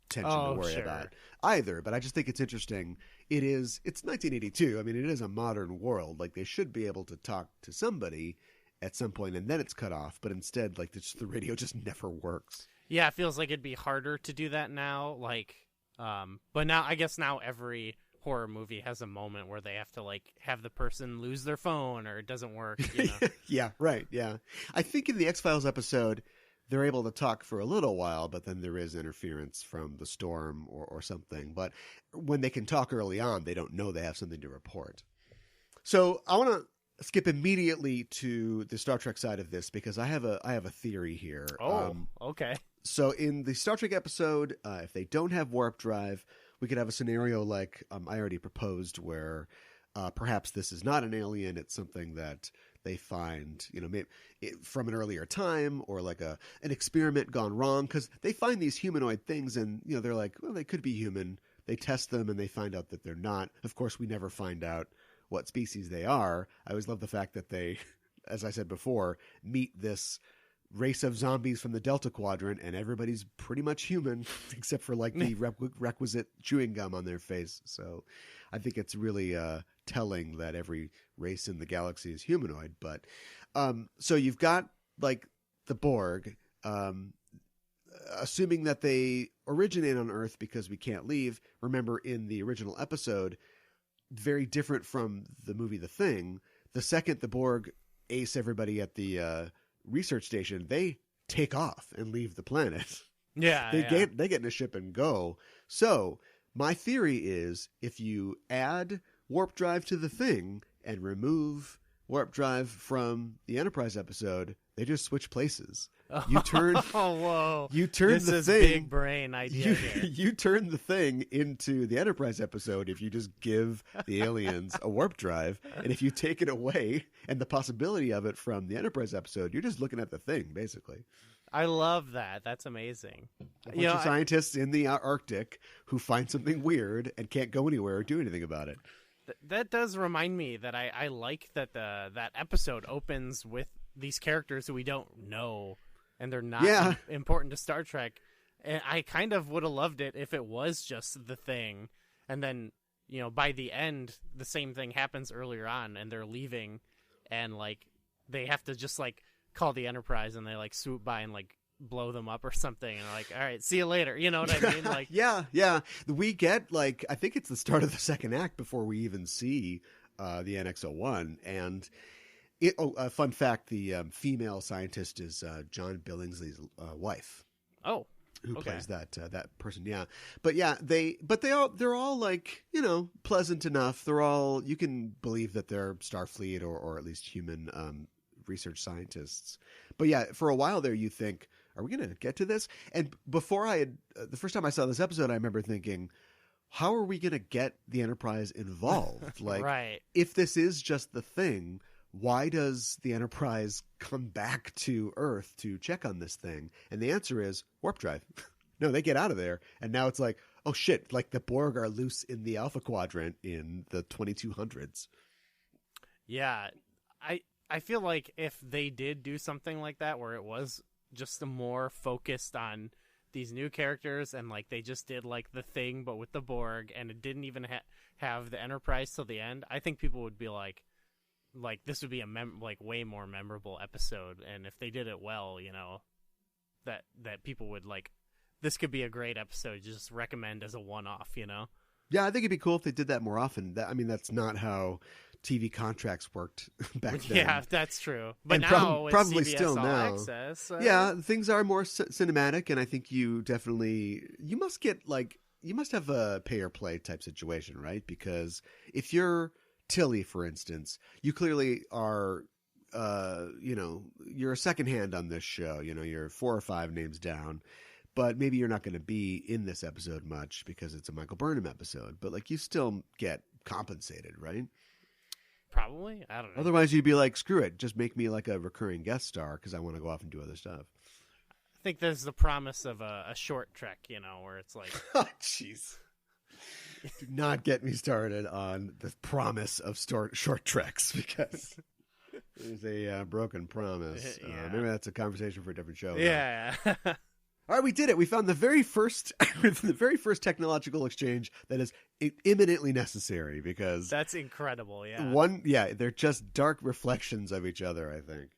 tension to worry about either, but I just think it's interesting. It's 1982. I mean, it is a modern world. Like, they should be able to talk to somebody at some point, and then it's cut off, but instead, like, the radio just never works. Yeah, it feels like it'd be harder to do that now. Like, but now I guess every horror movie has a moment where they have to, like, have the person lose their phone or it doesn't work. You know? Yeah, right. Yeah, I think in the X-Files episode, they're able to talk for a little while, but then there is interference from the storm or something. But when they can talk early on, they don't know they have something to report. So I want to skip immediately to the Star Trek side of this because I have a theory here. Okay. So in the Star Trek episode, if they don't have warp drive, we could have a scenario like I already proposed where perhaps this is not an alien. It's something that they find, you know, maybe from an earlier time, or like an experiment gone wrong, because they find these humanoid things and, you know, they're like, well, they could be human. They test them and they find out that they're not. Of course, we never find out what species they are. I always love the fact that they, as I said before, meet this race of zombies from the Delta Quadrant, and everybody's pretty much human except for, like, the requisite chewing gum on their face. So I think it's really telling that every race in the galaxy is humanoid. But so you've got, like, the Borg, assuming that they originate on Earth because we can't leave. Remember, in the original episode, very different from the movie The Thing, the second the Borg ace everybody at the research station, they take off and leave the planet. Yeah, they get in a ship and go. So my theory is, if you add warp drive to the Thing and remove warp drive from the Enterprise episode, they just switch places. You turn whoa. You turn this the is Thing big brain idea here. You turn the Thing into the Enterprise episode if you just give the aliens a warp drive, and if you take it away and the possibility of it from the Enterprise episode, you're just looking at the Thing, basically. I love that. That's amazing. A bunch of scientists in the Arctic who find something weird and can't go anywhere or do anything about it. That does remind me that I like that that episode opens with these characters who we don't know, and they're not important to Star Trek. And I kind of would have loved it if it was just the Thing, and then, you know, by the end, the same thing happens earlier on, and they're leaving, and, like, they have to just, like, call the Enterprise, and they, like, swoop by and, like, blow them up or something, and like, all right, see you later, you know what I mean? Like, yeah, we get, like, I think it's the start of the second act before we even see the NX-01. And fun fact, the female scientist is John Billingsley's wife. Who plays that person? Yeah, but they're all like, you know, pleasant enough. They're all, you can believe that they're Starfleet or at least human research scientists. But yeah, for a while there, you think, are we going to get to this? And before the first time I saw this episode, I remember thinking, how are we going to get the Enterprise involved? Like, right. If this is just the Thing, why does the Enterprise come back to Earth to check on this thing? And the answer is warp drive. No, they get out of there. And now it's like, oh shit, like the Borg are loose in the Alpha Quadrant in the 2200s. Yeah. I feel like if they did do something like that, where it was just more focused on these new characters, and, like, they just did, like, the Thing but with the Borg, and it didn't even have the Enterprise till the end, I think people would be like this would be a way more memorable episode. And if they did it well, you know, that people would, like, this could be a great episode, just recommend as a one-off, you know? Yeah, I think it'd be cool if they did that more often. That's not how TV contracts worked back then. Yeah, that's true. But and now probably CBS still All now. Access, yeah, things are more cinematic, and I think you must have a pay or play type situation, right? Because if you're Tilly, for instance, you clearly are, you're a second hand on this show. You're 4 or 5 names down, but maybe you're not going to be in this episode much because it's a Michael Burnham episode. But like, you still get compensated, right? Probably. I don't know. Otherwise, you'd be like, screw it, just make me like a recurring guest star because I want to go off and do other stuff. I think there's the promise of a short trek, where it's like, oh, jeez. Do not get me started on the promise of short treks, because there's a broken promise. Yeah. Maybe that's a conversation for a different show. Yeah. All right, we did it. We found the very first technological exchange that is imminently necessary, because that's incredible. Yeah. They're just dark reflections of each other, I think.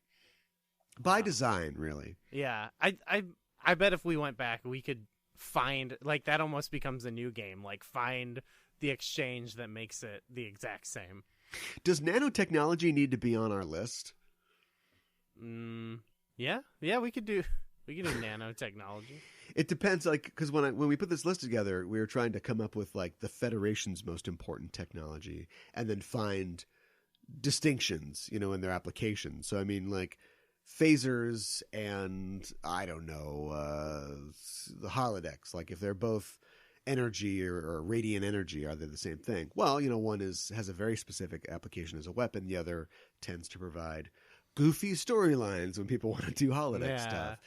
By design, really. Yeah. I bet if we went back, we could find, like, that almost becomes a new game. Like, find the exchange that makes it the exact same. Does nanotechnology need to be on our list? Yeah, we could do nanotechnology. It depends, like, because when we put this list together, we were trying to come up with like the Federation's most important technology, and then find distinctions, in their application. So I mean, like, phasers and I don't know, the holodecks. Like, if they're both energy or radiant energy, are they the same thing? Well, one has a very specific application as a weapon. The other tends to provide goofy storylines when people want to do holodeck stuff.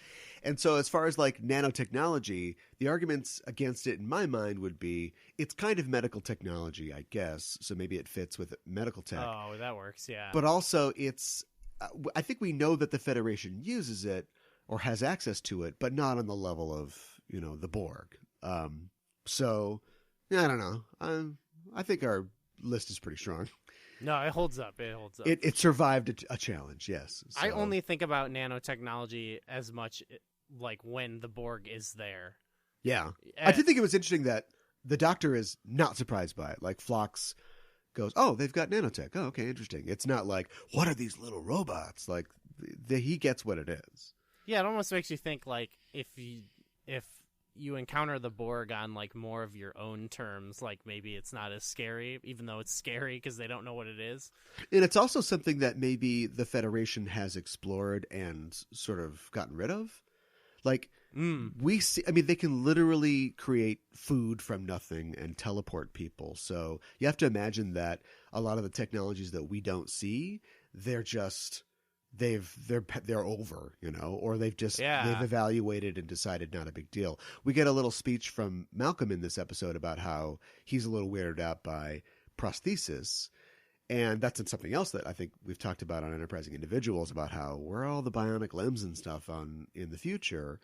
And so as far as like nanotechnology, the arguments against it in my mind would be it's kind of medical technology, I guess. So maybe it fits with medical tech. Oh, that works. Yeah. But also I think we know that the Federation uses it or has access to it, but not on the level of, the Borg. So I don't know. I think our list is pretty strong. No, it holds up. It survived a challenge, yes. So. I only think about nanotechnology as much like when the Borg is there. Yeah. I did think it was interesting that the Doctor is not surprised by it. Like, Phlox goes, oh, they've got nanotech. Oh, okay, interesting. It's not like, what are these little robots? Like, he gets what it is. Yeah, it almost makes you think, like, if you encounter the Borg on like more of your own terms, like maybe it's not as scary, even though it's scary because they don't know what it is. And it's also something that maybe the Federation has explored and sort of gotten rid of. Like, we see, I mean, they can literally create food from nothing and teleport people. So you have to imagine that a lot of the technologies that we don't see, they're just, they're over, or they've evaluated and decided not a big deal. We get a little speech from Malcolm in this episode about how he's a little weirded out by prosthesis. And that's something else that I think we've talked about on Enterprising Individuals, about how where are all the bionic limbs and stuff in the future.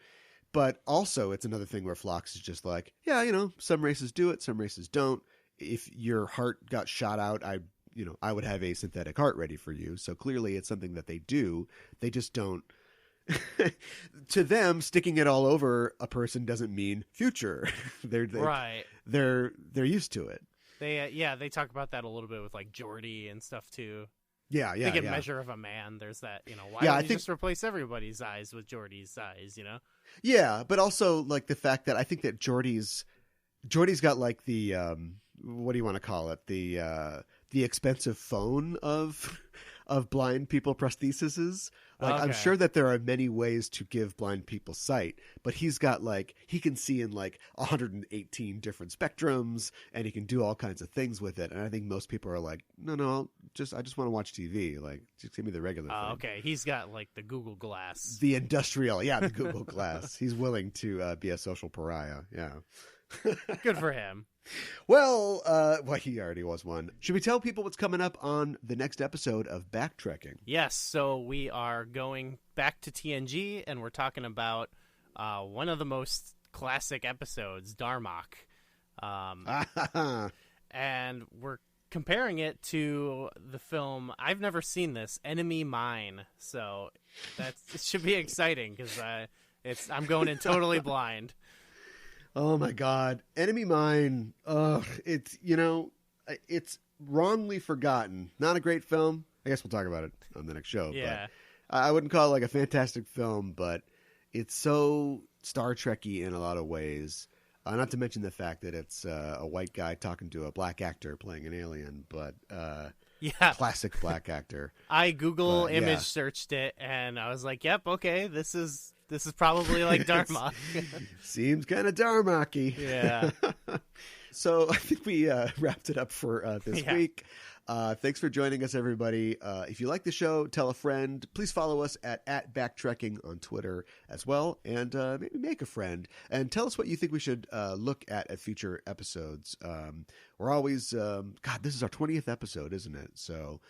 But also it's another thing where Phlox is just like, yeah, some races do it, some races don't. If your heart got shot out, I would have a synthetic heart ready for you. So clearly it's something that they do. They just don't. To them, sticking it all over a person doesn't mean future. Right. They're used to it. They talk about that a little bit with like Geordi and stuff too. Yeah. I think in Measure of a Man, there's that, why don't you just replace everybody's eyes with Geordi's eyes, Yeah, but also like the fact that I think that Geordi's got like the, what do you want to call it? The expensive phone of blind people prosthesises. Like, okay. I'm sure that there are many ways to give blind people sight, but he's got like, he can see in like 118 different spectrums, and he can do all kinds of things with it. And I think most people are like, no, I just want to watch TV. Like, just give me the regular thing. Okay. He's got like the Google Glass. The Google Glass. He's willing to be a social pariah. Yeah. Good for him. Well, he already was one. Should we tell people what's coming up on the next episode of BackTrekking? Yes, so we are going back to TNG, and we're talking about one of the most classic episodes, Darmok. And we're comparing it to the film, I've never seen this, Enemy Mine. So it should be exciting, because I'm going in totally blind. Oh my God. Enemy Mine. It's wrongly forgotten. Not a great film. I guess we'll talk about it on the next show. Yeah. But I wouldn't call it like a fantastic film, but it's so Star Trek-y in a lot of ways. Not to mention the fact that it's a white guy talking to a black actor playing an alien. But Yeah. Classic black actor. I Google image searched it, and I was like, "Yep, okay, this is probably like Dharma." Seems kind of Dharma-y. Yeah. So I think we wrapped it up for this week. Thanks for joining us, everybody. If you like the show, tell a friend. Please follow us at BackTrekking on Twitter as well, and maybe make a friend. And tell us what you think we should look at future episodes. We're always, God, this is our 20th episode, isn't it? So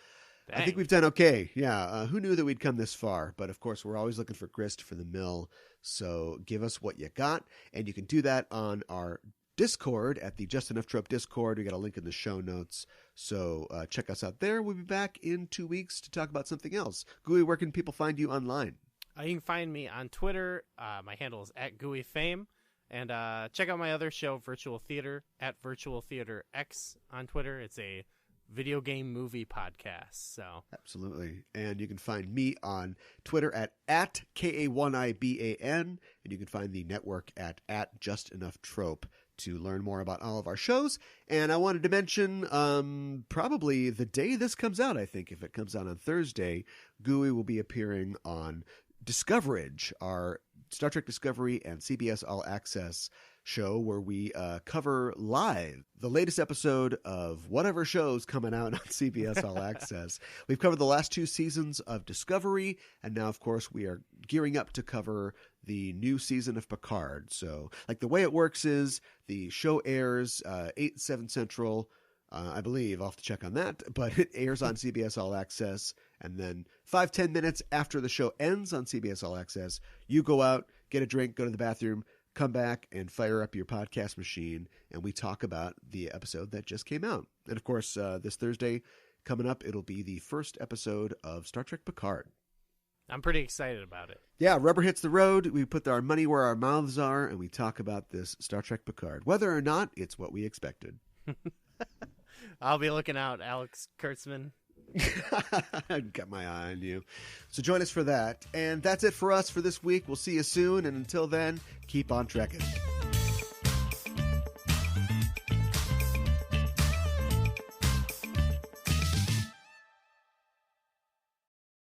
I think we've done okay. Yeah, who knew that we'd come this far? But of course, we're always looking for grist for the mill. So give us what you got, and you can do that on our Discord at the Just Enough Trope Discord. We got a link in the show notes. So check us out there. We'll be back in 2 weeks to talk about something else. Gooey, where can people find you online? You can find me on Twitter. My handle is @GooeyFame. And check out my other show, Virtual Theater, @VirtualTheaterX on Twitter. It's a video game movie podcast. So absolutely. And you can find me on Twitter at @KA1IBAN. And you can find the network at Just Enough Trope to learn more about all of our shows. And I wanted to mention probably the day this comes out, I think, if it comes out on Thursday, Gooey will be appearing on Discoverage, our Star Trek Discovery and CBS All Access show where we cover live the latest episode of whatever show's coming out on CBS All Access. We've covered the last 2 seasons of Discovery, and now, of course, we are gearing up to cover the new season of Picard. So, like, the way it works is the show airs 8, 7 Central, I believe. I'll have to check on that, but it airs on CBS All Access, and then 5-10 minutes after the show ends on CBS All Access, you go out, get a drink, go to the bathroom, come back and fire up your podcast machine, and we talk about the episode that just came out. And of course, this Thursday coming up, it'll be the first episode of Star Trek Picard. I'm pretty excited about it. Yeah, rubber hits the road. We put our money where our mouths are, and we talk about this Star Trek Picard, whether or not it's what we expected. I'll be looking out, Alex Kurtzman. Got my eye on you. So join us for that. And that's it for us for this week. We'll see you soon. And until then, keep on trekking.